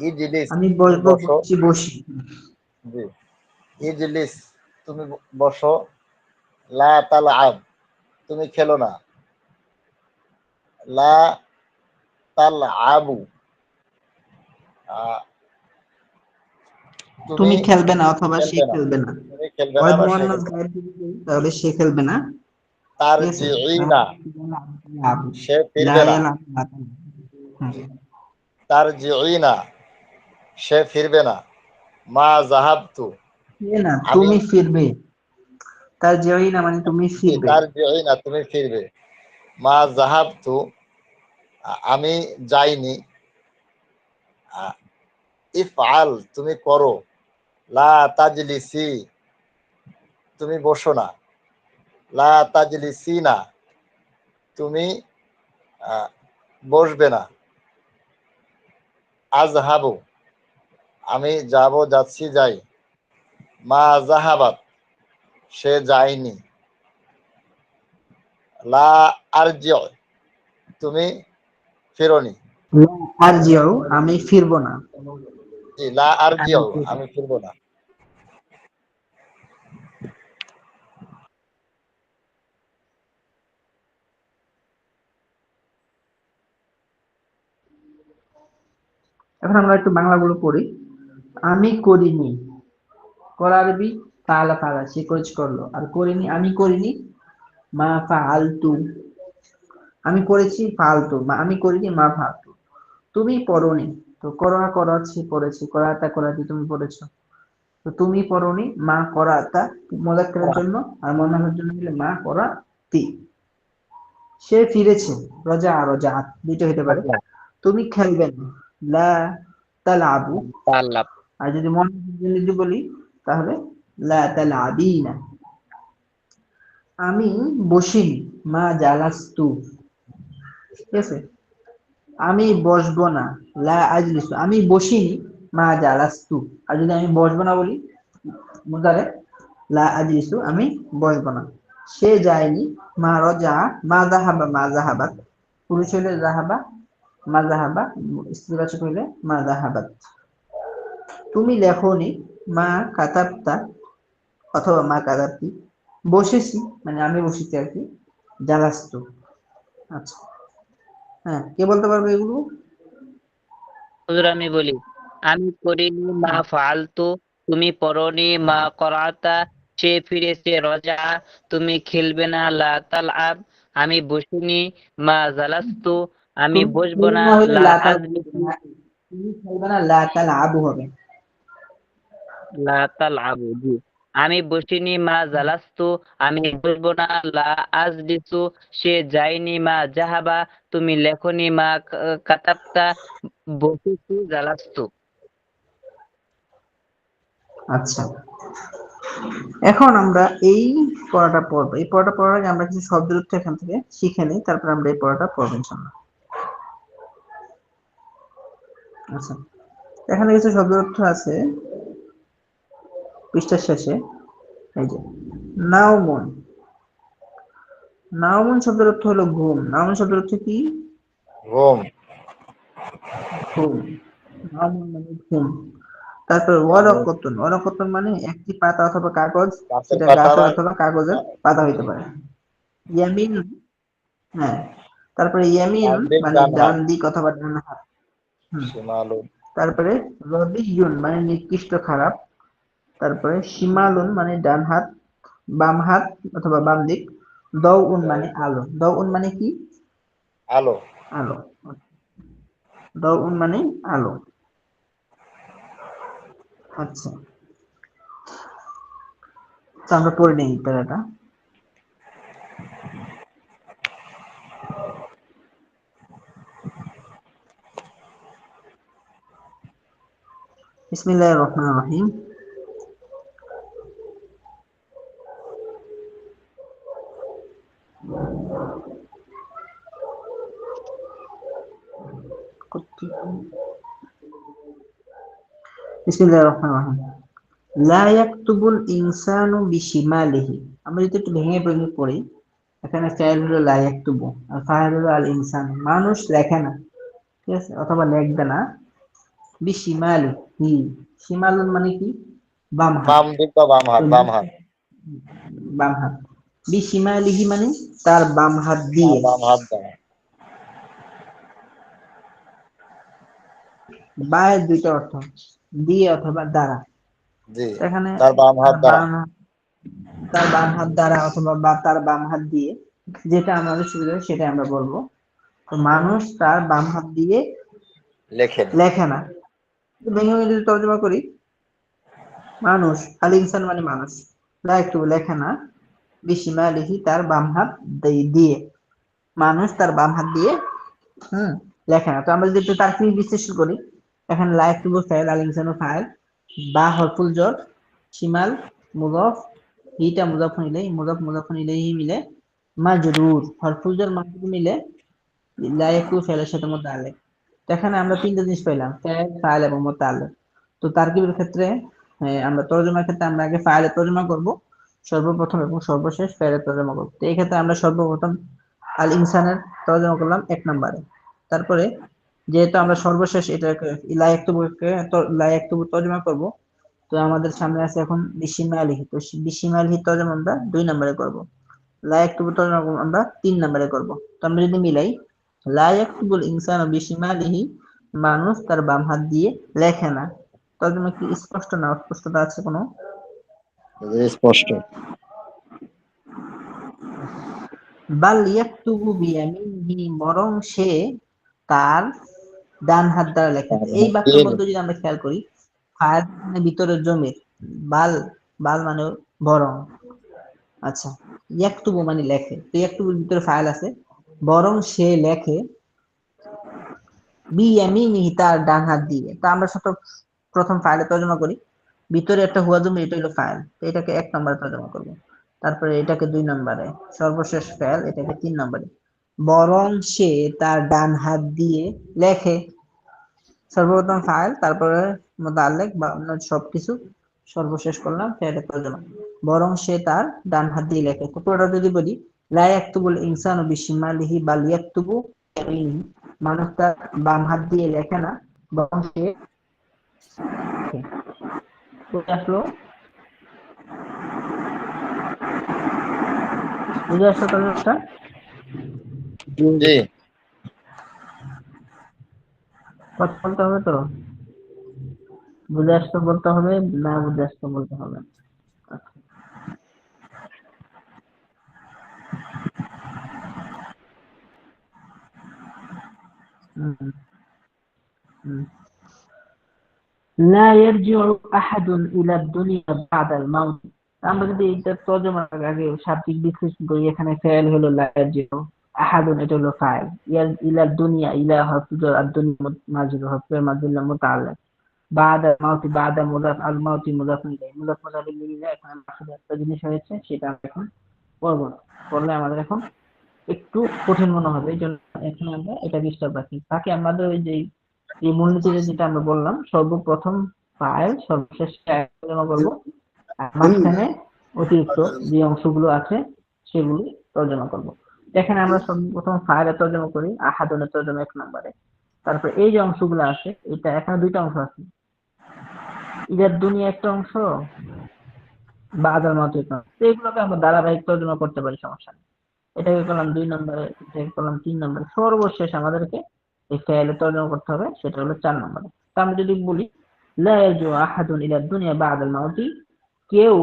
ইজলিস, আমি তুমি বসবো, বসো। বসছি, বসি। জি। ইজলিস, তুমি বসো। লা তালআব, তুমি খেলো না। লা তালআবু, তুমি তুমি খেলবে না, অথবা সে খেলবে না। খেলবে না। তুমি খেলবে না ওয়াহিদ বা সে মুয়ান্নাস খেলবে না। গায়েব যদি করি, তাহলে সে খেলবে না। ঠিক আছে? তারজিঈনা, লাহু, সে লা ফিরবে না। ইয়ালাহু, লা তালাহু। হুম। জি। তারজিঈনা, সে ফিরবে না। মা যাহাবতু, এ না, আমি, তুমি ফিরবে। তার যেই না মানে তুমি ফিরবে। তারজিঈনা, তুমি ফিরবে। মা যাহাবতু, আমি যাইনি। ইফআল, তুমি করো। লা তাজলিসি, তুমি বসো না। লা তাজলিসিনা, তুমি বসবে না। আযহাবু, আমি যাব, যাচ্ছি, যাই। মা যাহাবাত, সে যায়নি। লা আরজিউ, তুমি ফিরোনি। লা আরজিউ, আমি ফিরবো না। জি, লা আমি আরজিউ, ফিরবো। আমি ফিরবো না। এখন আমরা একটু বাংলাগুলো পড়ি। আমি করিনি, করা আরবি ফাআলা, ফাআলা, সে করেছে, করলো। আর করিনি, আমি করিনি, মা ফাআলতু, আমি করেছি, ফাআলতু, আমি করিনি, মা ফাআলতু। তুমি পড়োনি, তো করোনা, করাচ্ছি, পড়েছি, করাতা, করাতি, তুমি পড়েছো। তো তুমি পড়োনি, মা করাতা, মুযাক্কারের জন্য, আর মুআন্নাসের জন্য হলে মা করাতি। সে ফিরেছে, রজা রজাআত দুইটা হতে পারে। তুমি খেলবে না, লা তালআবু। তাল্লাব। আর যদি মনে যদি বলি তাহলে লা তালআবিনা। আমি বসিনি, মা জালাস্তু। ঠিক আছে, আমি বসবো না, লা আজলিসু। আমি বসিনি, মা জালাস্তু। আর যদি আমি বসবো না বলি মুদারে, লা আজলিসু, আমি বসবো না। সে যায়নি, মা রজা, মা যাহাবা, মা যাহাবাত। পুরুষ হইলে যাহাবা, মা যাহাবা। স্ত্রীবাচক হইলে মা যাহাবাত। তুমি লেখনি, মা কাতাবতা, অথবা মা কাতাবতি। বসেছি মানে আমি বসেছি আর কি, জালাস্তু। আচ্ছা, হ্যাঁ, কে বলতে পারবে এগুলো? হুজুর আমি বলি, আমি করিনি, মা ফাআলতু। তুমি পড়নি, মা করাতা। সে ফিরেছে, রজা। তুমি খেলবে না, লা তালআব। আমি বসিনি, মা জালাস্তু। আমি তুমি বসবো খেলবে না, না হইলে লা লা তালআবু হবে আজলিসু। না। তুমি খেলবে না, লা তালআবু হবে। লা তালআবু, জি। আমি বসিনি, মা জালাস্তু। আমি বসবো না, লা আজলিসু। সে যায়নি, মা যাহাবা। তুমি লেখনি, মা কাতাবতা। বসেছি, জালাস্তু। আচ্ছা, এখন আমরা এই পড়াটা পড়বো। এই পড়াটা পড়ার আগে আমরা কিছু শব্দের অর্থ এখান থেকে শিখে নিই, তারপর আমরা এই পড়াটা পড়বো ইনশাআল্লাহ। আচ্ছা, এখানে কিছু শব্দের অর্থ আছে পৃষ্ঠার শেষে। এই যে নাওমুন। নাওমুন শব্দের অর্থ হলো ঘুম। নাওমুন শব্দের অর্থ কি? ঘুম। ঘুম। নাওমুন মানে ঘুম। তারপর ওয়ারাকাতুন। ওয়ারাকাতুন মানে একটি পাতা অথবা কাগজ, গাছের সেটা পাতা গাছের বা অথবা কাগজের পাতা হইতে পারে। ইয়ামিন, হ্যাঁ। তারপরে ইয়ামিন ডান দিক, মানে ডান ডান হাত। দিক অথবা ডান হাত। হুম। শিমালু, তারপরে রদিয়ুন মানে নিকৃষ্ট, খারাপ। তারপরে শিমালুন মানে ডান হাত, বাম হাত অথবা বাম দিক। দাউন মানে আলো। দাউন মানে কি? আলো। আলো। দাউন মানে আলো। আচ্ছা, তো আমরা পড়ে নিই প্যারাটা। বিসমিল্লাহির রহমানির রহিম। বিসমিল্লাহির রহমানির রহিম। লা ইয়াকতুবুল ইনসানু বিশিমালিহি। আমরা যদি একটু ভেঙে ভেঙে পড়ি, এখানে ফাইল হলো লা ইয়াকতুবু আর ফাইল হলো আল ইনসান। মানুষ লেখে না, ঠিক আছে, অথবা লিখবে না। বিশিমালিহি, শিমালুন মানে কি? বাম হাত। বাম দিক বা বাম তো হাত, বাম হাত। বাম হাত। বিশিমালিহি মানে তার বাম হাত তার দিয়ে। বাম হাত দ্বারা। বায়ের দুইটা অর্থ, দিয়ে অথবা দ্বারা। জি, এখানে তার বাম হাত দ্বারা। তার বাম হাত দ্বারা অথবা তার বাম হাত দিয়ে, যেটা আমাদের সুবিধা হয় সেটা আমরা বলবো। তো মানুষ তার বাম হাত দিয়ে লেখেন। লেখে না। ভেঙে ভেঙে যদি তর্জমা করি, মানুষ, আল ইনসান মানে মানুষ, লা একটু লেখে না, বিশিমালিহি তার বাম হাত দিয়ে। মানুষ তার বাম হাত দিয়ে লেখে না। তো আমরা যদি একটু তার্কিক বিশ্লেষণ করি, এখানে লা একটু ফাইল, আল ইনসানু ফাইল, বা হরফুল জর, শিমাল মুদাফ, হিটা মুদাফুন ইলাইহি, মুদাফুন ইলাইহি মিলে মাজরুর, হরফুল জর মাজরুর মিলে লা একটু ফাইলের সাথে মুতাআল্লিক। তো এখানে আমরা তিনটা জিনিস পেলাম, ফাইল, ফাইল এবং মুতাআল্লিক। তো তারকিবের ক্ষেত্রে, আমরা তরজমার ক্ষেত্রে আমরা আগে ফাইলের তরজমা করব সর্বপ্রথম, এবং সর্বশেষ ফাইলের তরজমা করব। তো এই ক্ষেত্রে আমরা সর্বপ্রথম আল ইনসানের তরজমা করলাম 1 নম্বরে। তারপরে যেহেতু আমরা সর্বশেষ এটাকে লা ইয়াকতুবু তরজমা করব, তো আমাদের সামনে আছে এখন বিশিমালিহি। তো বিশিমালিহি তরজমা আমরা 2 নম্বরে করব। লা ইয়াকতুবু তরজমা আমরা 3 নম্বরে করব। তো আমরা যদি মিলাই, লা ইয়াকতুবুল ইনসানু বিশিমালিহি, মানুষ তার বাম হাত দিয়ে লেখে না। তরজমা কি স্পষ্ট না অস্পষ্টতা আছে কোনো? স্পষ্ট। বাল ইয়াকতুবু বিয়ামিনিহি, বরং সে তার ডান হাত দ্বারা লেখে। তো এই বাক্যের মধ্যে যদি আমরা খেয়াল করি, ফায়ার মানে ভিতরে জমির, বাল, বাল মানে বরং। আচ্ছা, ইয়াকতুবু মানে লেখে। তো ইয়াকতুবুর ভিতরে ফাইল আছে, বরং সে লেখে বিয়ামিনিহি তার ডান হাত দিয়ে। তো আমরা প্রথম ফাইলে তর্জমা করি, ভিতরে একটা হুয়া জমি, এটা হলো ফাইল, তো এটাকে 1 নম্বরে তর্জমা করব। তারপরে এটাকে 2 নম্বরে, সর্বশেষ ফাইল এটাকে 3 নম্বরে। বরং সে তার ডান হাত দিয়ে লেখে, সর্বপ্রথম ফাইল, তারপরে মুতাআল্লিক বা অন্য সবকিছু, সর্বশেষ করলাম ফাইলের তর্জমা। বরং সে তার ডান হাত দিয়ে লেখে। তো পুরোটা যদি বলি, লা ইয়াকতুবুল ইনসানু বিশিমালিহি বাল ইয়াকতুবু বিয়ামিনিহি, মানুষ তার বাম হাত দিয়ে লেখে না, বরং সে লেখে। বুঝে আসলো? বুঝে আসলো তর্জমাটা? জি। কথা বলতে হবে তো, বুঝে আসলো বলতে হবে, না বুঝে আসলো বলতে হবে। আচ্ছা। হুম, হুম। লা ইয়ারজিউ আহাদুন ইলা দুনিয়া বাদাল মাউত। আমরা যদি এটা তর্জমা আগে শাব্দিক বিশ্লেষণ করি, এখানে ফাইল হলো লা ইয়ারজিউ, আহাদুন এটা হলো ফাইল, ইলা দুনিয়া, ইলা হরফ আর দুনিয়া মাজরুর, হরফের মাজরুর মুতাআল্লিক, বাদাল মাউতি, বাদা মুদাফ, আল মাউতি মুদাফ ইলাইহি, মুদাফ মুদাফ ইলাইহি। এখন আসলে একটা জিনিস হয়েছে, সেটা আমরা এখন পড়বো না, পড়লে আমাদের এখন একটু কঠিন মনে হবে, এই জন্য এখানে আমরা এটা ডিস্টার্ব রাখি। বাকি আমাদের ওই যে এই মূলনীতিটা যেটা আমরা বললাম, সর্বপ্রথম ফাইল, সর্বশেষ তর্জমা করবো, আর মাঝখানে অতিরিক্ত যে অংশগুলো আছে সেগুলি তর্জমা করবো। এখানে আমরা সর্বপ্রথম ফাইলের তর্জমা করি, আহাদনের তর্জমা 1 নম্বরে। তারপরে এই যে অংশগুলো আছে, এটা এখানে 2টা অংশ আছে, ইজার দুনিয়া একটা অংশ, বাদাল মাউত একটা অংশ। তো এগুলোকে আমরা ধারাবাহিক তর্জমা করতে পারি, সমস্যা নেই। এটাকে করলাম 2 নম্বরে, এটাকে করলাম 3 নম্বরে, সর্বশেষ আমাদেরকে এই ফাইলে তর্জমা করতে হবে, সেটা হলো 4 নম্বরে। তা আমরা যদি বলি, লা ইয়ারজিউ আহাদুন ইলা দুনিয়া বাদাল মাউতি, কেউ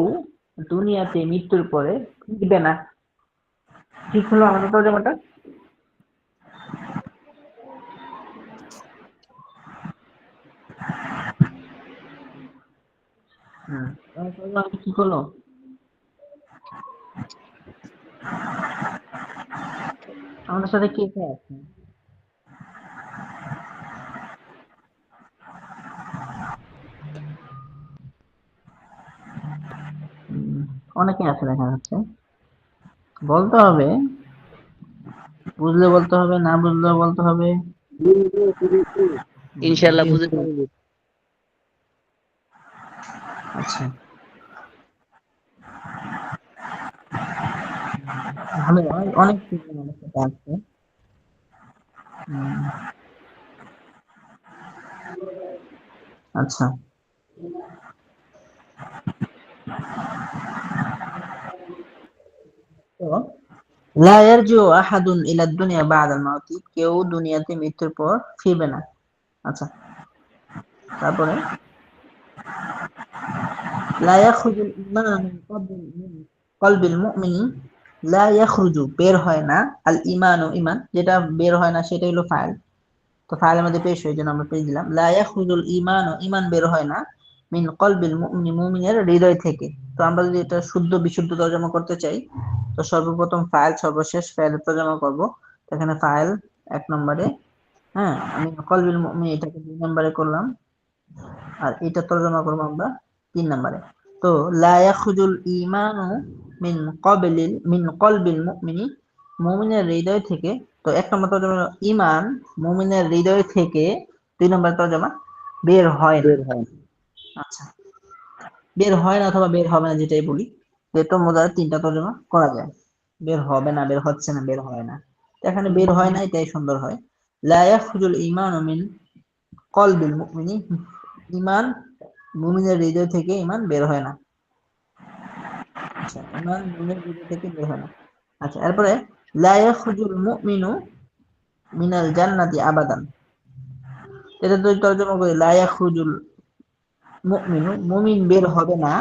দুনিয়াতে মৃত্যুর পরে ফিরবে না। ঠিক হলো আমাদের তর্জমাটা? হুম, আমাদের তর্জমাটা ঠিক হলো? আমাদের সাথে কে কে আছে? হুম, অনেকে আছে দেখা যাচ্ছে। বলতে হবে, বুঝলে বলতে হবে, না বুঝলেও বলতে হবে। ইনশাআল্লাহ বুঝে পারবো। আচ্ছা, ভালো, অনেক কিছু আমাদের সাথে আছে। হুম, আচ্ছা। তো লা ইয়ারজিউ আহাদুন ইলা দুনিয়া বাদাল মাউতি, কেউ দুনিয়াতে মৃত্যুর পর ফিরবে না। আচ্ছা, তারপরে লা ইয়াখরুজুল ঈমানু মিন কলবিল মুমিনি, লা ইয়াখরুজু বের হয় না, আল ঈমানু ঈমান, যেটা বের হয় না সেটা হলো ফাইল। তো ফাইলের মধ্যে পেশ হয়ে, জন্য আমরা পেশ দিলাম, লা ইয়াখরুজুল ঈমানু, ঈমান বের হয় না, মিন কলবিল মুমিনি, মুমিনের হৃদয় থেকে। তো আমরা যদি এটা শুদ্ধ বিশুদ্ধ তর্জমা করতে চাই, তো সর্বপ্রথম ফাইল, সর্বশেষ ফাইলের তর্জমা করব। তো এখানে ফাইল 1 নম্বরে, হ্যাঁ, আমি কলবিল মুমিন এটাকে 2 নম্বরে করলাম, আর এটা তর্জমা করব আমরা 3 নম্বরে। তো লা ইয়াখরুজুল ঈমানু মিন কলবিল মুমিনি, মুমিনের হৃদয় থেকে। তো 1 নম্বর তর্জমা হলো ঈমান মুমিনের হৃদয় থেকে, 2 নম্বর তর্জমা বের হয় না। আচ্ছা, বের হয় না অথবা বের হবে না, যেটাই বলি, যেটা মোজার 3টা তর্জমা করা যায়। বের হবে না, বের হচ্ছে না, বের হয় না। তো এখানে বের হয় না, এটাই সুন্দর হয়। লা ইয়াখরুজুল ঈমানু মিন কলবিল মুমিনি, ঈমান মুমিনের হৃদয় থেকে ঈমান বের হয় না। আচ্ছা, ঈমান মুমিনের হৃদয় থেকে বের হয় না। আচ্ছা, এরপরে লা ইয়াখরুজুল মুমিনু মিনাল জান্নাতি আবাদান, এটা যদি তর্জমা করি, লা ইয়াখরুজুল মুমিনু, মুমিন বের হবে না,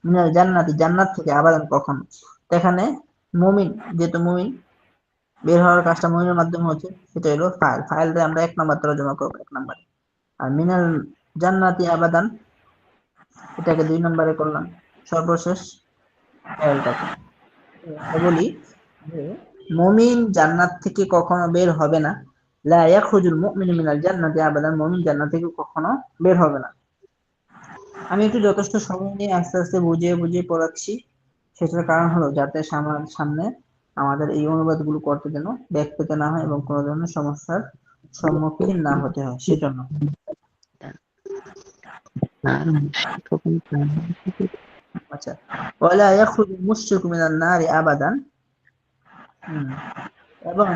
মিনাল জান্নাতি জান্নাত থেকে, আবাদান কখনো। তো এখানে মুমিন, যেহেতু মুমিন বের হওয়ার কাজটা মুমিনের মাধ্যমে হচ্ছে, সেটা হলো ফাইল। ফাইলটা আমরা 1 নম্বর তর্জমা করব, 1 নম্বর। আর মিনাল জান্নাতি আবাদান, এটাকে 2 নম্বরে করলাম, সর্বশেষ ফাইলটাকে। আমরা বলি যে মুমিন জান্নাত থেকে কখনো বের হবে না। লা ইয়াখরুজুল মুমিনু মিনাল জান্নাতি আবাদান, মুমিন জান্নাত থেকে কখনো বের হবে না। আমি একটু যথেষ্ট সময় নিয়ে আস্তে আস্তে বুঝিয়ে বুঝিয়ে পড়াচ্ছি, সেটার কারণ হলো যাতে সামনে আমাদের এই অনুবাদগুলো করতে যেন ব্যাক পেতে না হয় এবং কোনো ধরনের সমস্যার সম্মুখীন না হতে হয়, সেজন্য। আচ্ছা, ওয়ালা ইয়াখরুজুল মুশরিকু মিনান নারি আবাদান। এবং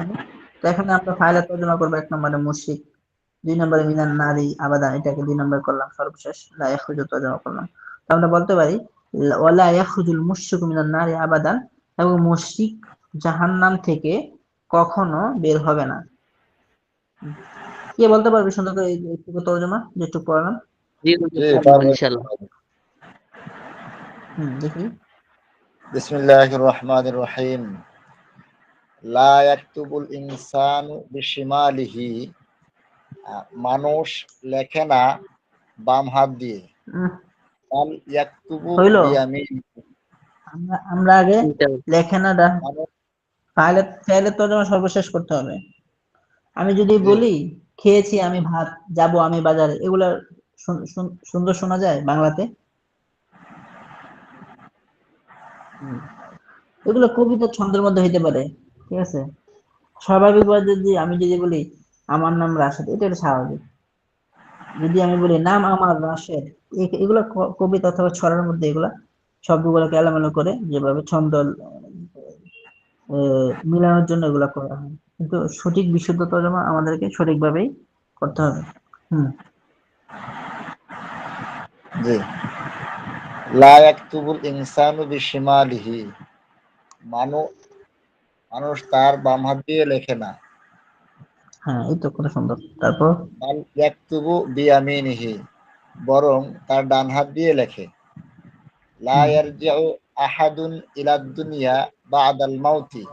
তো এখানে আমরা ফাইলে তর্জমা করবো 1 নম্বরে মুশরিক, 2 নম্বরে মিনান নারী আবাদান, এটাকে 2 নম্বর করলাম, সর্বশেষ লা ইয়াখরুজু তর্জমা করলাম। তো আমরা বলতে পারি ওয়ালা ইয়াখরুজুল মুশরিকু মিনান নারি আবাদান, এবং মুশরিক জাহান্নাম থেকে কখনো বের হবে না। কে বলতে পারবে সুন্দর করে এই তর্জমা যেটুকু পড়লাম? জি জি, পারবো ইনশাআল্লাহ। দেখি। বিসমিল্লাহির রহমানির রহিম। লা ইয়াকতুবুল ইনসানু বিশিমালিহি, মানুষ লেখে না বাম হাত দিয়ে। বাল ইয়াকতুবু হইলো, বিয়ামিনিহি, আমরা আগে লেখে না মানুষ ফাইলের তর্জমা সর্বশেষ করতে হবে। আমি যদি জি, বলি খেয়েছি আমি ভাত, যাব আমি বাজারে, এগুলা সুন্দর শোনা যায় বাংলাতে? এগুলো কবিতা ছন্দের মধ্যে হইতে পারে, ঠিক আছে। স্বাভাবিকভাবে আমি যদি বলি আমার নাম রাশেদ, এটা একটা স্বাভাবিক। যদি আমি বলি নাম আমার রাশেদ, এগুলো কবিতা অথবা ছড়ার মধ্যে এগুলা শব্দগুলোকে এলোমেলো করে যেভাবে ছন্দ মিলানোর জন্য এগুলা করা হয়, কিন্তু সঠিক বিশুদ্ধ তর্জমা আমাদেরকে সঠিকভাবেই করতে হবে। জি। লা ইয়াকতুবুল ইনসানু বিশিমালিহি, মানুষ তার বাম হাত দিয়ে লেখে না। হ্যাঁ, এই তো কত সুন্দর। তারপর বাল ইয়াকতুবু বিয়ামিনিহি, বরং তার ডান হাত দিয়ে লেখে। লা ইয়ারজিউ আহাদুন ইলাদ দুনিয়া বাদাল মাউতি,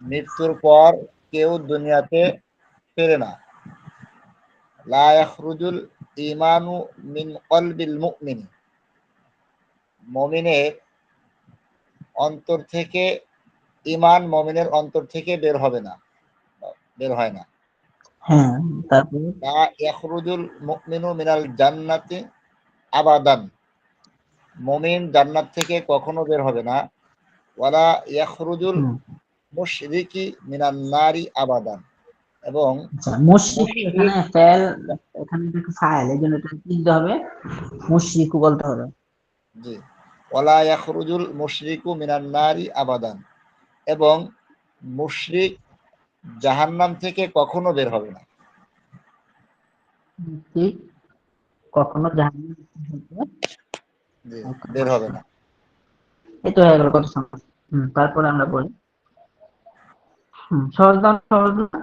মৃত্যুর পর কেউ দুনিয়াতে ফেরে না। লা ইয়াখরুজুল ঈমানু মিন কলবিল মুমিন, মুমিনের অন্তর থেকে ঈমান মুমিনের অন্তর থেকে বের হয় না। হ্যাঁ, তারপর লা ইয়াখরুজুল মুমিনু মিনাল জান্নাতি আবাদান, মুমিন জান্নাত থেকে কখনো বের হবে না। ওয়ালা ইয়াখরুজুল মুশরিকি মিনান নারি আবাদান, এবং মুশরিক মুশরিক, এখানে ফেল, এখানে একটু ফাইল, এই জন্য এটা কি দিতে হবে? মুশরিকু বলতে হবে। জি, ওয়ালা ইয়াখরুজুল মুশরিকু মিনান নারি আবাদান, এবং মুশরিক জাহান্নাম থেকে কখনো বের হবে না। মুশরিক কখনো জাহান্নাম থেকে জি, বের হবে না। এই তো হয়ে গেল কত সুন্দর। তারপরে আমরা বলি সহজ দাম, সহজ না?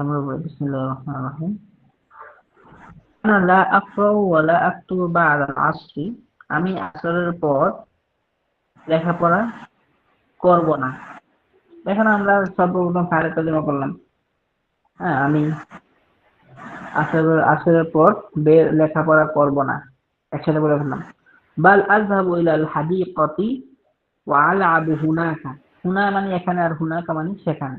আমরা বলি বিসমিল্লাহির রহমানির রহিম। আনা লা আকরাউ ওয়া লা আকতুবু বা'দা আল-আসরি, আমি আসরের পর লেখাপড়া করব না। এখানে আমরা সর্বপ্রথম ফাইলের তর্জমা করলাম। আমি আসরের পর লেখাপড়া করব না, একসাথে বলে ফেললাম। বাল আযহাবু ইলাল হাদিকাতি ওয়া আলআবু হুনাকা, হুনা মানে এখানে, আর হুনাকা মানে সেখানে।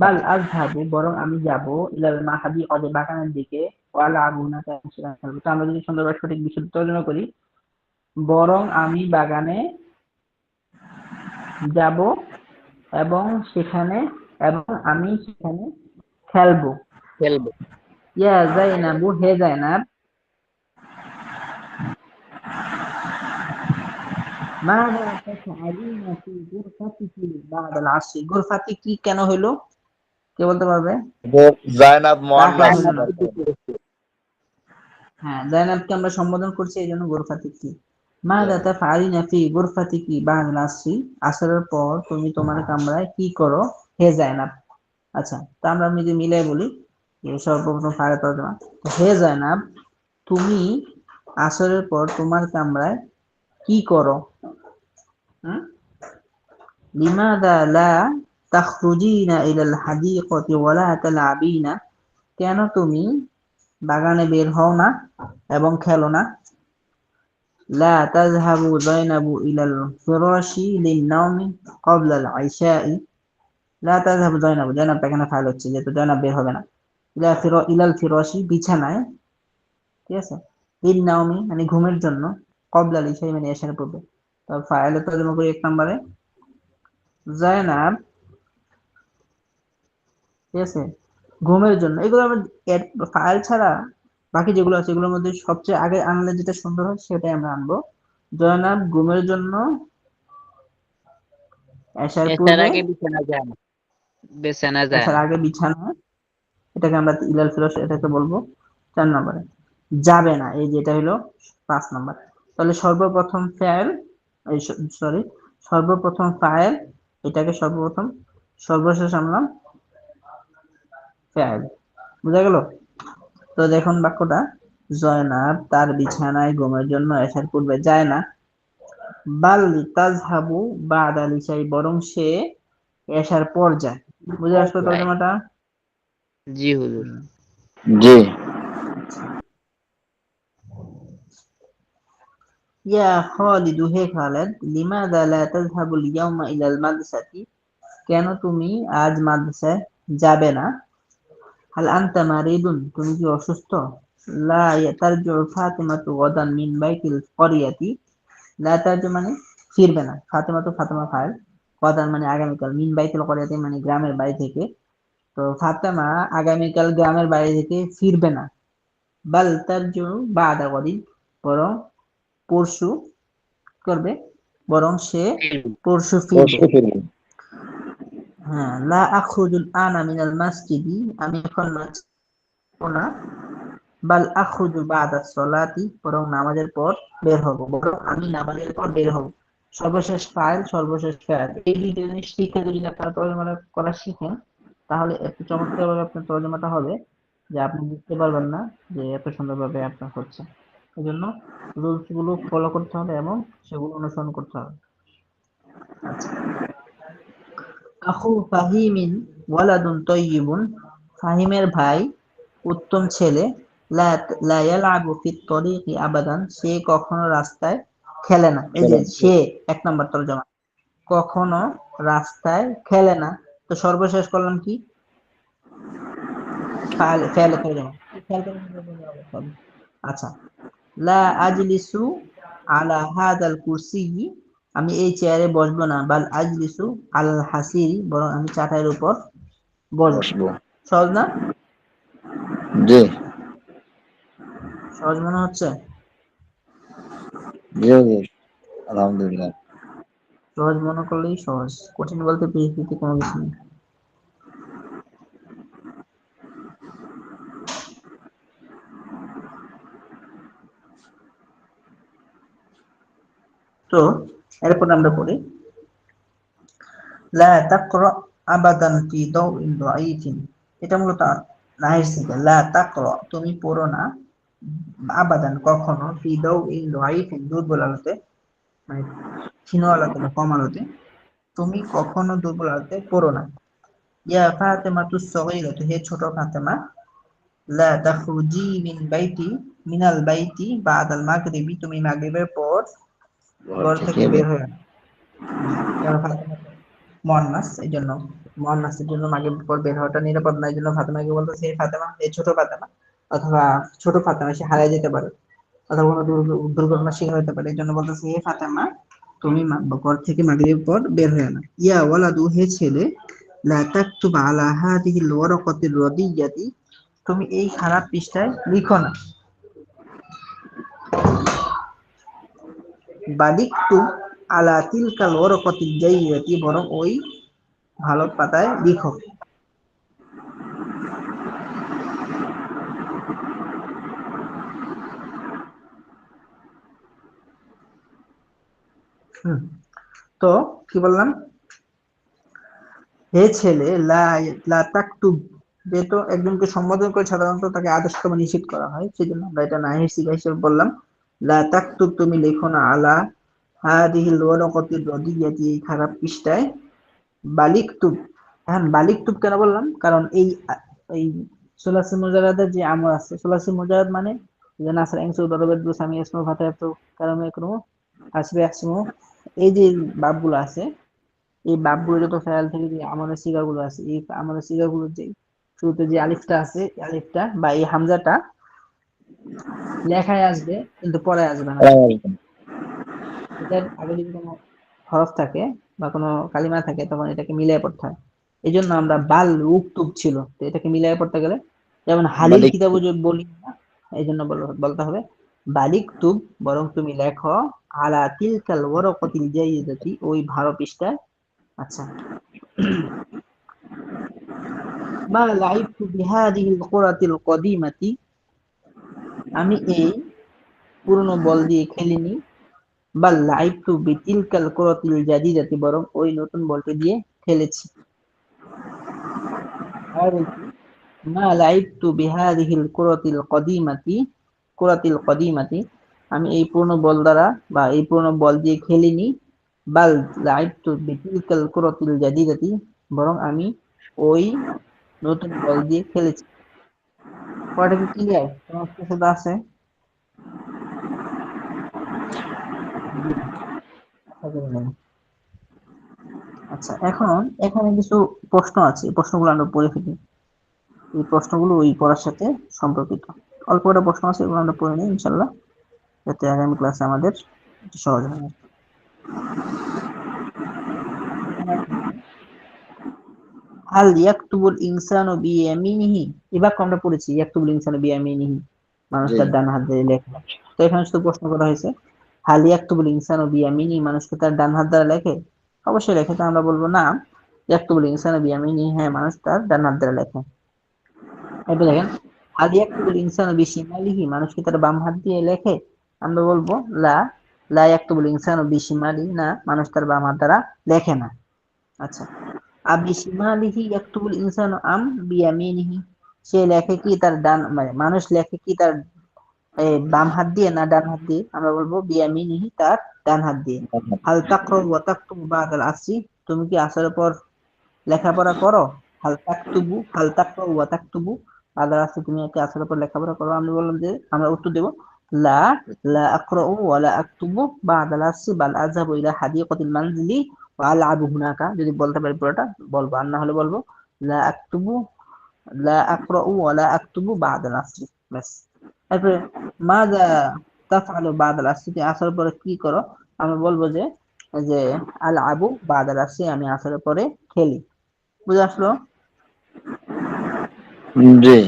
বাল আযহাবু, বরং আমি যাব, ইলাল হাদিকাতি, বাগানের দিকে, ওয়া আলআবু হুনাকা, সেখানে খেলব। তো আমরা যদি সুন্দরভাবে সঠিক বিশুদ্ধ তর্জমা করি, বরং আমি বাগানে যাব এবং আমি সেখানে খেলবো। ইয়া যায়নাবু, হে যায়নাব, মাযা তাফআলুনা ফি গুরফাতিকি বা'দাল আসরি, গুরফাতি কি কেন হইলো, কে বলতে পারবে? জায়নাব মুআন্নাস। হ্যাঁ, জায়নাবকে আমরা সম্বোধন করছি, এই জন্য গুরফাতি কি। মাযা তাফআলুনা ফি গুরফাতিকি বা'দাল আসরি, আসরের পর তুমি তোমার কামরায় কি করো হে যায়নাব। আচ্ছা, তো আমরা যদি মিলাই বলি, সর্বপ্রথম ফাইলে তর্জমা। হে যায়নাব, তুমি আসরের পর তোমার কামরায় কি করো? লিমাযা লা তাখরুজিনা ইলাল হাদিকাতি ওয়া লা তালআবিনা, কেন তুমি বাগানে বের হও না এবং খেলো না? লা তাযহাবু যায়নাবু ইলাল ফিরাশি লিন-নাওমি ক্বাবলা আল-ইশাই। লা তাযহাবু যায়নাবু, যায়নাবটা এখানে ফাইল হচ্ছে যেহেতু জয়নাব বের হবে না। ইলাল ফিরাশি বিছানায়, ঠিক আছে। লিন-নাওমি মানে ঘুমের জন্য, ক্বাবলা আল-ইশাই মানে এশার পূর্বে। তো ফাইলের তর্জমা করি 1 নম্বরে। জয়নাব, ঠিক আছে, ঘুমের জন্য। এগুলো আমরা ফাইল ছাড়া বাকি যেগুলো আছে এগুলোর মধ্যে সবচেয়ে আগে আনলে যেটা সুন্দর হয় সেটাই আমরা আনবো। জয়নাব ঘুমের জন্য এশার এসার পূর্বে, আগে বিছানা যায় না, বিছানা যায় এশার না। আগে বিছানা, এটাকে আমরা ইলাল ফিরাশ এটাকে বলবো 4 নম্বরে। যাবে না, এই যেটা হলো 5 নম্বর। তাহলে সর্বপ্রথম ফাইল, সরি, সর্বপ্রথম ফাইল, এটাকে সর্বপ্রথম, সর্বশেষ আনলাম ফাইল। বুঝা গেল? তো দেখুন বাক্যটা, জয়নাব তার বিছানায় ঘুমের জন্য এশার পূর্বে যায় না। বাল তাযহাবু বা'দাল ইশাই, বরং সে এশার পর যায়। বুঝে আসলো যায়। তর্জমাটা? জি হুজুর। জি। ইয়া খালিদু, হে খালেদ, লিমাযা লা তাযহাবুল ইয়াওমা ইলাল মাদ্রাসাতি, কেন তুমি আজ মাদ্রাসায় যাবে না? হাল আনতা মারিদুন, তুমি কি অসুস্থ? লা তারজু ফাতিমাতু গাদান মিন বাইতিল ক্বরিয়াতি, লা তারজু মানে ফিরবে না, ফাতিমাতু ফাতিমা ফাইল, গাদান মানে আগামীকাল, মিন বাইতিল ক্বরিয়াতি মানে গ্রামের বাড়ি থেকে। তো ফাতেমা আগামীকাল গ্রামের বাড়ি থেকে ফিরবে না। বাল তারজু বাদা গদিন, বরং পরশু করবে, বরং সে পরশু ফিরবে। পরশু ফিরবেন। হ্যাঁ, লা আখরুজুল আনা মিনাল মাসজিদি, আমি এখন নাচবো না। বাল আখরুজু বাদা সলাতি, বরং নামাজের পর বের হব, বরং আমি নামাজের পর বের হব। সর্বশেষ ফাইল, সর্বশেষ ফাইল, এই দুইটা জিনিস শিখে যদি আপনারা তর্জমা করা শিখেন তাহলে এত চমৎকার ভাবে আপনার তর্জমাটা হবে যে আপনি বুঝতে পারবেন না যে এত সুন্দরভাবে আপনার হচ্ছে। এই জন্য রুলস গুলো ফলো করতে হবে এবং সেগুলো অনুসরণ করতে হবে। আচ্ছা, আখু ফাহিমিন ওয়ালাদুন তয়্যিবুন, ফাহিমের ভাই উত্তম ছেলে। লা লা ইয়ালআবু ফিত তরিকি আবাদান, সে কখনো রাস্তায় খেলে না। এই যে খেলেন। সে 1 নম্বর তরজমা, কখনো রাস্তায় খেলে না। তো সর্বশেষ করলাম কি? ফেলে তরজমা। এই ফেলে তরজমা করতে হবে। আচ্ছা, লা আজলিসু আলা হাদাল কুরসিয়্যি, আমি এই চেয়ারে বসবো না। বাল আজলিসু আলাল হাসিরি, বরং আমি চাটাইয়ের উপর বসবো। বসবো। সহজ না? জি। সহজ মনে হচ্ছে? জি হুজুর, আলহামদুলিল্লাহ। সহজ মনে করলেই সহজ, কঠিন বলতে পৃথিবীতে কোনো কিছু নেই। তো এরপর আমরা পড়ি, লা তাকরা আবাদান ফি দাওইন দাঈফিন, এটা মূলত নাহির সিগা। লা তাকরা, তুমি পড়ো না, আবাদান কখনো, ফি দাওইন দাঈফিন দুর্বল আলোতে, মানে ক্ষীণ আলোতে বা কম আলোতে, তুমি কখনো দুর্বল আলোতে পড়ো না। ইয়া ফাতেমাতুস সগীরাতু, হে ছোট ফাতেমা, লা তাখরুজি মিনাল বাইতি বাদাল মাগরিবি, তুমি মাগরিবের পর ঘর ঘর থেকে থেকে বের হয়ে না। কারণ ফাতেমা মুয়ান্নাস, এই জন্য মুয়ান্নাসের জন্য মাগরিবের পর বের হওয়াটা নিরাপদ না, এই জন্য ফাতেমাকে বলতেছে হে ফাতেমা, এই ছোট ফাতেমা, অথবা ছোট ফাতেমা সে হারিয়ে যেতে পারে অথবা কোনো দুর্ঘটনার শিকার হতে পারে, এই জন্য বলতেছে হে ফাতেমা, তুমি ঘর থেকে মাগরিবের পর বের হয়ে না। ইয়া ওয়ালাদু, হে ছেলে, লা তাকতুব আলা হাদিহিল ওয়ারাকাতির রাদিয়াতি, তুমি এই খারাপ পৃষ্ঠায় লিখো না। বালিকতুব আলা তিলকাল ওয়ারাকাতিল জাইয়াতি, বরং ওই ভালো পাতায় লিখো। তো কি বললাম? হে ছেলে, লা লা তাকতুব, যেহেতু একজনকে সম্বোধন করে সাধারণত তাকে আদেশ করা নিষেধ করা হয়, সেজন্য আমরা এটা নাহির সিগা হিসেবে বললাম। লা তাকতুব, তুমি লেখো না, আলা হাদিহিল ওয়ারাকাতির রাদিয়াতি, এই খারাপ পৃষ্ঠায়, বালিকতুব। এখন বালিকতুব কেন বললাম? কারণ এই সুলাসি মুজারাদের যে আমল আছে, সুলাসি মুজারাদ মানে যে নাসর এনসু দরবেদ সামি ইসমু ফাতাতু কালামে ইকরু আসবে আসমু, এই যে বাবগুলো আছে, এই বাবগুলো যত ফেল থেকে যে আমাদের সিগাগুলো আছে, এই আমাদের সিগাগুলো যে শুরুতে যে আলিফটা আছে, এই আলিফটা বা এই হামজাটা লেখায় আসবে কিন্তু পরে আসবে না। এটার আগে যদি কোনো হরফ থাকে বা কোনো কালিমা থাকে তখন এটাকে মিলিয়ে পড়তে হয়। এই জন্য আমরা বাল উক্তুব ছিল, তো এটাকে মিলিয়ে পড়তে গেলে যেমন হালিল বালিক কিতাব বলি না, এই জন্য বলতে হবে বালিক তুব, বরং তুমি লেখো আলা তিলকাল ওয়ারাকাতিল জাইদাতি, ওই 12 পৃষ্ঠায়। আচ্ছা, মা লাইবতু বিহাদিহিল কুরাতিল কদিমাতি, আমি এই পুরনো বল দিয়ে খেলিনি, বাল লাইবতু বিতিলকাল কুরাতিল জাদিদাতি, বরং ওই নতুন বলটি দিয়ে খেলেছি। আর বলছি মা লাইবতু বিহাদিহিল কুরাতিল কদিমাতি, আমি এই পুরনো বল দ্বারা বা এই পুরনো বল দিয়ে খেলিনি, বাল লাইবতু বিতিলকাল কুরাতিল জাদিদাতি, বরং আমি ওই নতুন বল দিয়ে খেলেছি। পড়াটা কি ক্লিয়ার? তোমার কিছু আছে? জি, আশা করি নাই। আচ্ছা, এখন এখানে কিছু প্রশ্ন আছে, এই প্রশ্নগুলো আমরা পড়ে ফেলি। এই প্রশ্নগুলো ওই পড়ার সাথে সম্পর্কিত। অল্প কটা প্রশ্ন আছে, এগুলো আমরা পড়ে নিই ইনশাল্লাহ, যাতে আগামী ক্লাসে আমাদের একটু সহজ হয়। এখানে আছে, হাল ইয়াকতুবুল ইনসানু বিয়ামিনিহি, এই বাক্য আমরা পড়েছি, ইয়াকতুবুল ইনসানু বিয়ামিনিহি, মানুষ জি তার ডান হাত দিয়ে লেখে। তো এখানে শুধু প্রশ্ন করা হয়েছে হাল ইয়াকতুবুল ইনসানু বিয়ামিনিহি, মানুষকে তার ডান হাত দ্বারা লেখে? অবশ্যই লেখে। তো আমরা বলবো না, ইয়াকতুবুল ইনসানু বিয়ামিনিহি, হ্যাঁ মানুষ তার ডান হাত দ্বারা লেখে। এরপর দেখেন হাল ইয়াকতুবুল ইনসানু বিশিমালিহি, মানুষ কি তার বাম হাত দিয়ে লেখে? আমরা বলবো লা, লা ইয়াকতুবুল ইনসানু বিশিমালিহি, না মানুষ তার বাম হাত দ্বারা লেখে না। আচ্ছা, আবিশিমালিহি ইয়াকতুবুল ইনসানু আম বিয়ামিনিহি, সে লেখে কি তার ডান, মানে মানুষ লেখে কি তার বাম হাত দিয়ে না ডান হাত দিয়ে? আমরা বলবো বিয়ামিনিহি, তার ডান হাত দিয়ে। হাল তাকরাউ ওয়া তাকতুবু বাদাল আসরি, তুমি কি আসরের পর লেখাপড়া করো? হাল তাকরাউ ওয়া তাকতুবু বাদাল আসরি, তুমি কি আসরের পর লেখাপড়া করো? আমি বললাম যে আমরা উত্তর দেব লা, লা আকরাউ ওয়া লা আকতুবু বাদাল আসরি, বাল আযহাবু ইলা হাদিকাতিল মানজিলি ওয়া আলআবু হুনাকা। যদি বলতে পারি পুরোটা বলবো, আর না হলে বলবো লা আকতুবু, লা আকরাউ ওয়া লা আকতুবু বাদাল আসরি, ব্যাস। তারপরে মাযা তাফআলু বাদাল আসরি, তুমি আসরের পরে কি করো? আমরা বলবো যে যে আলআবু বাদাল আসরি, আমি আসরের পরে খেলি। বুঝে আসলো? জি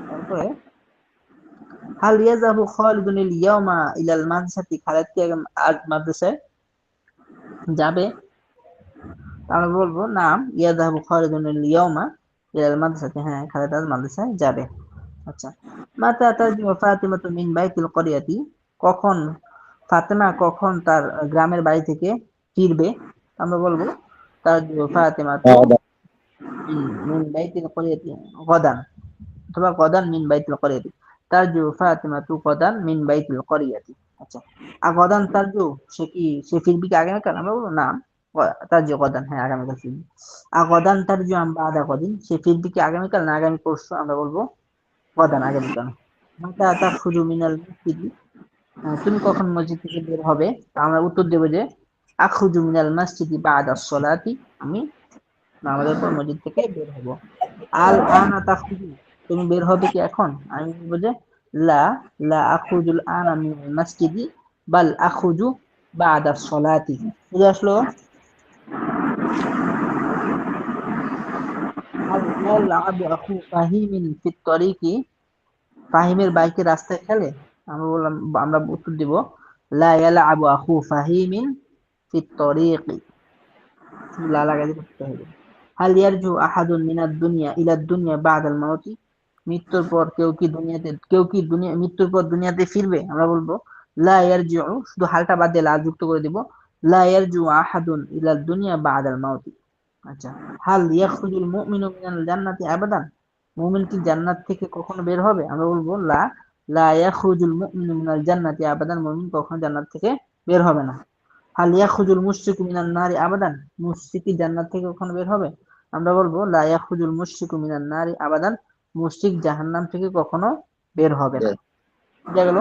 তারপরে হাল ইয়াযাবু খালিদুন আল ইয়াওমা ইলাল মাদ্রাসাতি, খালিদ কি আজ মাদ্রাসায় যাবে? আমরা বলবো নাম, ইয়াযাবু খালিদুন আল ইয়াওমা ইলাল মাদ্রাসাতি, হ্যাঁ খালিদ আজ মাদ্রাসায় যাবে। আচ্ছা, মাতা তারজিউ ফাতিমাতু মিন বাইতিল ক্বরিয়াতি, কখন ফাতেমা কখন তার গ্রামের বাড়ি থেকে ফিরবে? আমরা বলবো তারজিউ ফাতিমাতু মিন বাইতিল ক্বরিয়াতি গাদান, অথবা গদান মিন বাইতুল করিয়াতি, তারজু ফাতিমাতু গদান মিন বাইতুল করিয়াতি। আচ্ছা, গদান তারজু, সে ফিরবি কি আগামীকাল? আমরা বলবো না, তারজু গদান, হ্যাঁ আগামীকাল ফিরবি। গদান তারজু আম বাদা গদিন, সে ফিরবি কি আগামীকাল না আগামী পরশু? আমরা বলবো গদান, আগামীকাল। মাতা তাখরুজু মিনাল মসজিদি, তুমি কখন মসজিদ থেকে বের হবে? তা আমরা উত্তর দেবো যে আখরুজু মিনাল মসজিদি বাদা সলাতি, আমি নামাজের পর মসজিদ থেকে বের হব। আল আনা তাখরুজু, তুমি বের হবে কি এখন? আমি বলবো যে লা, লা আখরুজুল আনা মিনাল মসজিদি বাল আখরুজু বাদা সলাতি। বুঝে আসলো? হাল ইয়ালআবু আখু ফাহিমিন ফিত তরিকি, ফাহিমের বাইকে রাস্তায় খেলে? আমরা বললাম, আমরা উত্তর দিব লা ইয়ালআবু আখু ফাহিমিন ফিত তরিকি, শুধু লা লাগাই দিলে উত্তর হবে। হাল ইয়ারজু আহাদুন মিনাদ দুনিয়া ইলাদ দুনিয়া বাদাল মাউতি, মৃত্যুর পর মৃত্যুর পর দুনিয়াতে ফিরবে? আমরা বলবো লা ইয়ারজিউ, শুধু হালটা বাদ দিয়ে লা যুক্ত করে দিব, লা ইয়ারজু আহাদুন ইলাদ দুনিয়া বাদাল মাউতি। আচ্ছা, হাল ইয়াখরুজুল মুমিনু মিনাল জান্নাতি আবাদান, মুমিন কি জান্নাত থেকে কখনো বের হবে? আমরা বলবো লা, লা ইয়াখরুজুল মুমিনু মিনাল জান্নাতি আবাদান, মুমিন কখনো জান্নাত থেকে বের হবে না। হাল ইয়াখরুজুল মুশরিকু মিনান নারি আবাদান, মুশরিক কি জান্নাত থেকে কখনো বের হবে? আমরা বলবো লা ইয়াখরুজুল মুশরিকু মিনান নারি আবাদান, মুশরিক জাহান্নাম থেকে কখনো বের হবে না। বুঝা গেল?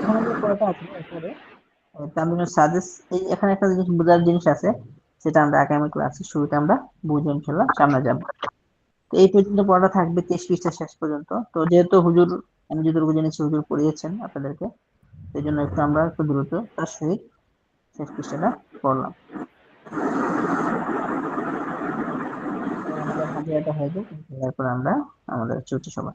এখানে যে পড়াটা আছে এরপরে তামিমের সাজেস এই এখানে একটা জিনিস বোঝার জিনিস আছে, সেটা আমরা আগামী ক্লাসে শুরুতে আমরা বুঝে ইনশাল্লাহ সামনে যাব। তো এই পর্যন্ত পড়াটা থাকবে 23 পৃষ্ঠা শেষ পর্যন্ত। তো যেহেতু হুজুর, আমি যতটুকু জেনেছি হুজুর পড়িয়েছেন আপনাদেরকে, সেই জন্য আমরা একটু দ্রুত তার সহিত শেষ পৃষ্ঠাটা পড়লাম। তো আমাদের হাজিরাটা হয়ে যাক, এরপর আমরা আমাদের ছুটি সভা।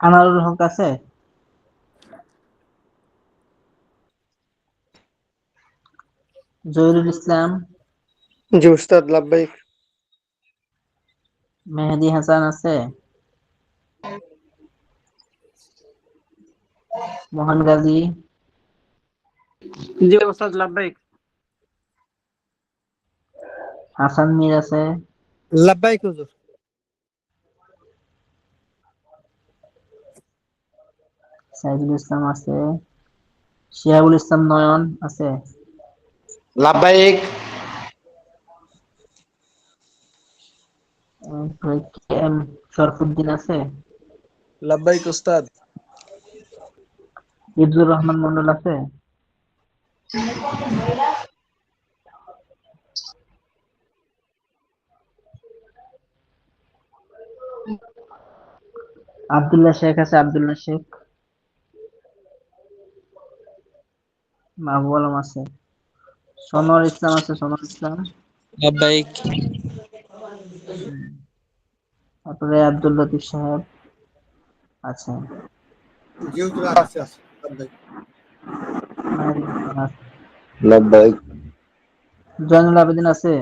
আনারুল হক আছে? জহিরুল ইসলাম? জি উস্তাদ, লাব্বাইক। মেহেদি হাসান আছে? মোহন গাজী? জি উস্তাদ, লাব্বাইক। হাসান মীর আছে? লাব্বাইক হুজুর। সাইদুল ইসলাম আছে? শিহাবুল ইসলাম নয়ন আছে? লাব্বাইক। কে এম শরফুদ্দিন আছে? লাব্বাইক উস্তাদ। ইবজুর রহমান মন্ডল আছে? আব্দুল্লাহ শেখ আছে? আব্দুল্লাহ শেখ? মাহবুব আলম আছে? সনোয়ার ইসলাম আছে? সনোয়ার ইসলাম? লাব্বাইক। তারপরে আব্দুল লতিফ সাহেব আছে? জি হুজুর, আছে আছে। লাব্বাইক। মাহিদুল হাসান আছে? লাব্বাইক। জয়নুল আবেদিন আছে?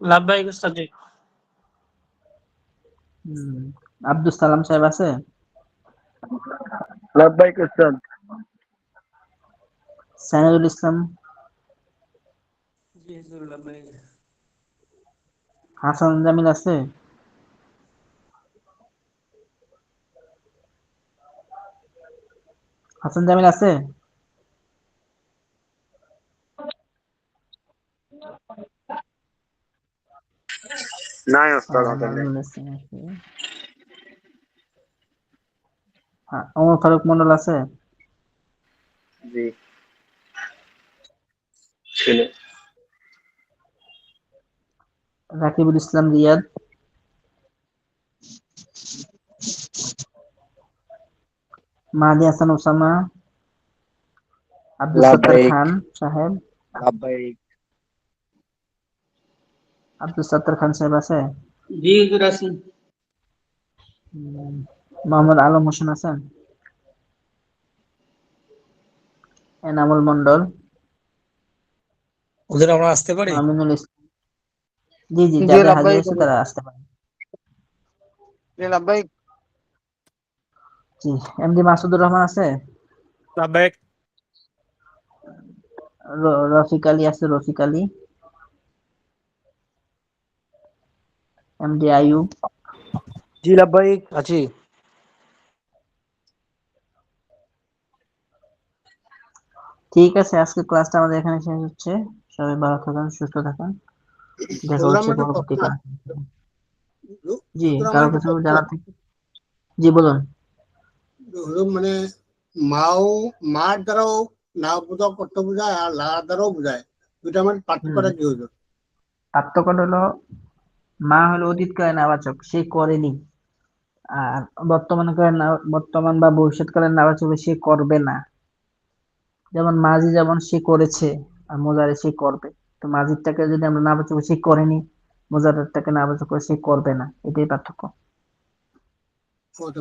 লাভবাহিক উস্তাদ জি। আব্দুল সালাম সাহেব আছে? লাব্বাইক উস্তাদ। সাইনুল ইসলাম? জি হুজুর লাভবাহিক। হাসান জামিল আছে? হাসান জামিল আছে? নাই উস্তাদ, হাসান নাই। নাজমুল ইসলাম আছে? হ্যাঁ, ওমর ফারুক মন্ডল আছে? জি ছিল। রাকিবুল ইসলাম রিয়াদ? মাহাদি হাসান ওসামা? আব্দুল সত্তার লাব্বাইক। খান সাহেব? লাব্বাইক। আব্দুল সত্তার খান সাহেব আছে? জি হুজুর আছেন। মোহাম্মদ আলম হোসেন আছেন? এনামুল মন্ডল? হুজুর আমরা আসতে পারি? আমিনুল ইসলাম? জি জি, জি যাদের হাজির লাব্বাইক আছে হুজুর। তারা আসতে পারে। জি লাব্বাইক। জি, এমডি মাসুদুর রহমান আছে? লাব্বাইক। রফিক আলী আছে? রফিক আলী? এমডি আইয়ুব? জি লাব্বাইক আছি। ঠিক আছে, আজকে ক্লাসটা আমাদের এখানে শেষ হচ্ছে। সবাই ভালো থাকুন, সুস্থ থাকুন, দেখা হুজুর হচ্ছে আমার একটা পরবর্তী প্রশ্ন ক্লাস। আছে। জি, হুজুর আমার কারো একটা কিছু প্রশ্ন জানার আছে। থেকে? জি বলুন। হুজুর মানে মাও মার দ্বারাও না বোঝাও করতে বোঝায়, আর লার দ্বারাও বোঝায়, দুইটা মানে পার্থক্যটা কি হুজুর? পার্থক্যটা হলো, মা হলো অতীতকালীন নাবাচক, সে করেনি। আর বর্তমানে বর্তমান বা ভবিষ্যৎকালের নাবাচক হলো সে করবে না। যেমন মাঝি, যেমন সে করেছে, আর মোজারে সে করবে। তো মাঝিরটাকে যদি আমরা নাবাচক সে করেনি, মোজারেরটাকে নাবাচক করে সে করবে না, এটাই পার্থক্য।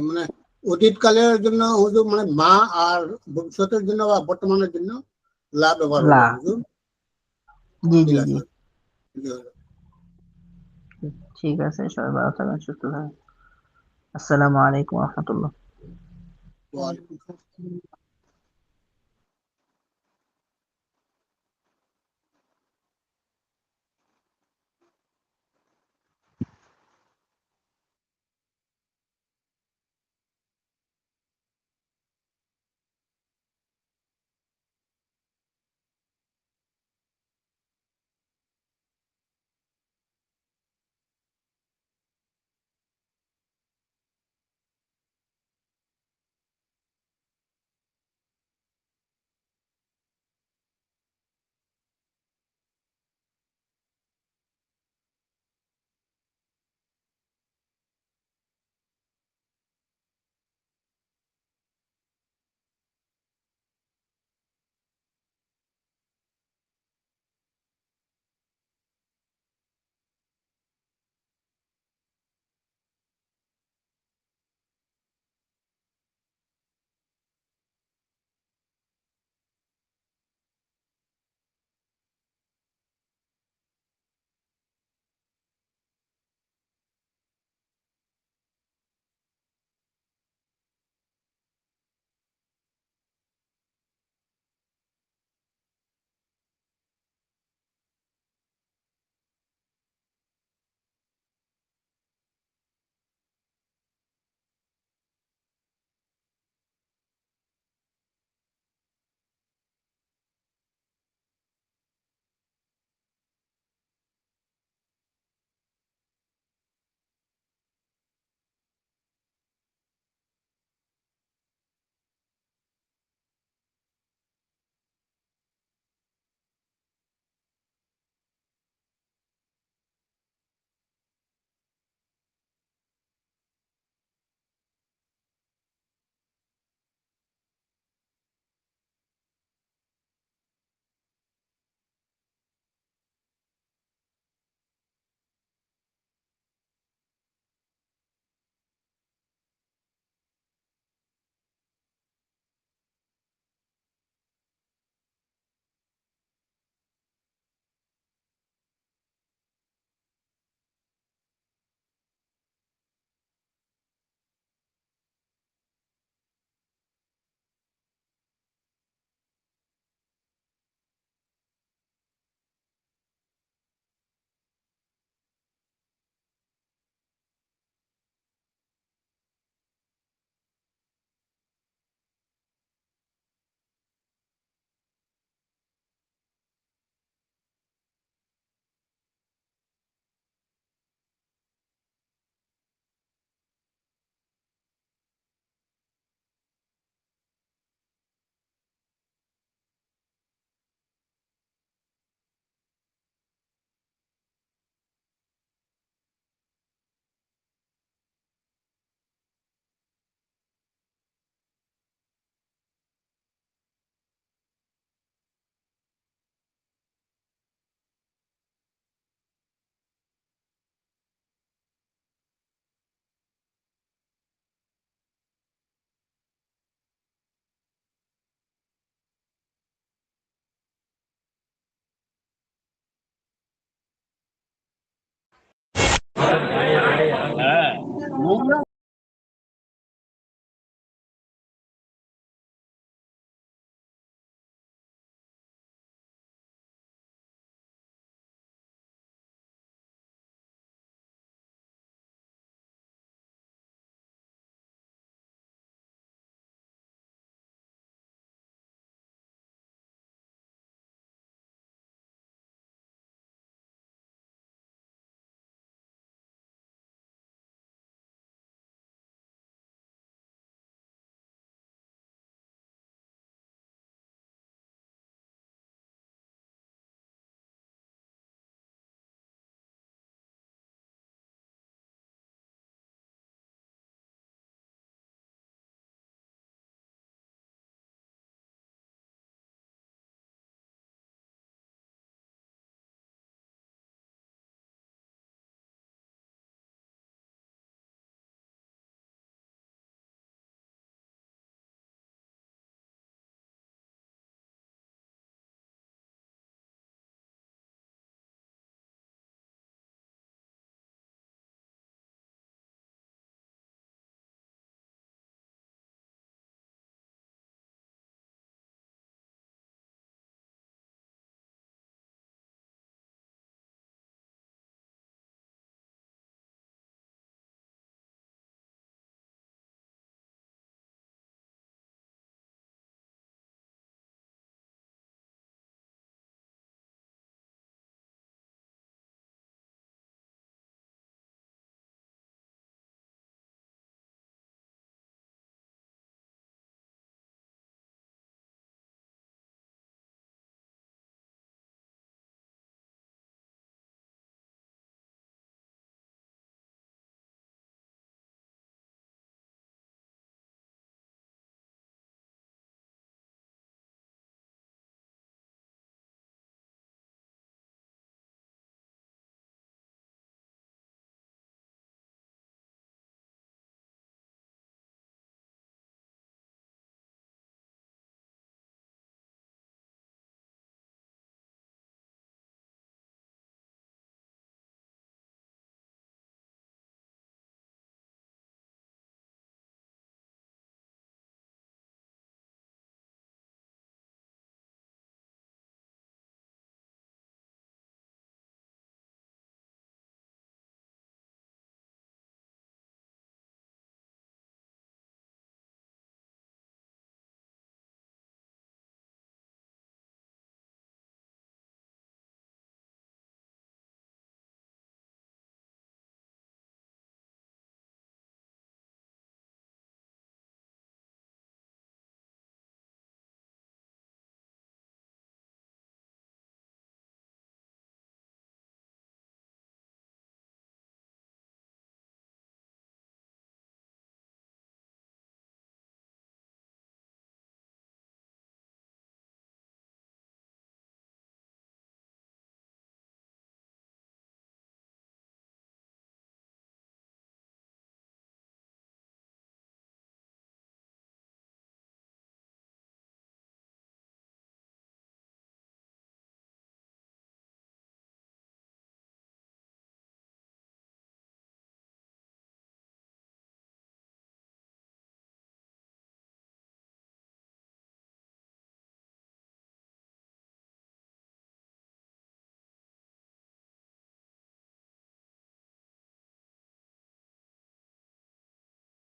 মানে অতীতকালের জন্য হুজুর মানে মা, আর ভবিষ্যতের জন্য বা বর্তমানের জন্য লা ব্যবহার লা। হবে হুজুর। জি ঠিক জি আছে জি। হুজুর। জি হুজুর। ঠিক আছে, সবাই ভালো থাকবেন, সুস্থ থাকবেন। আসসালামু আলাইকুম রহমতুল্লাহ। ওয়ালাইকুম আসসালাম।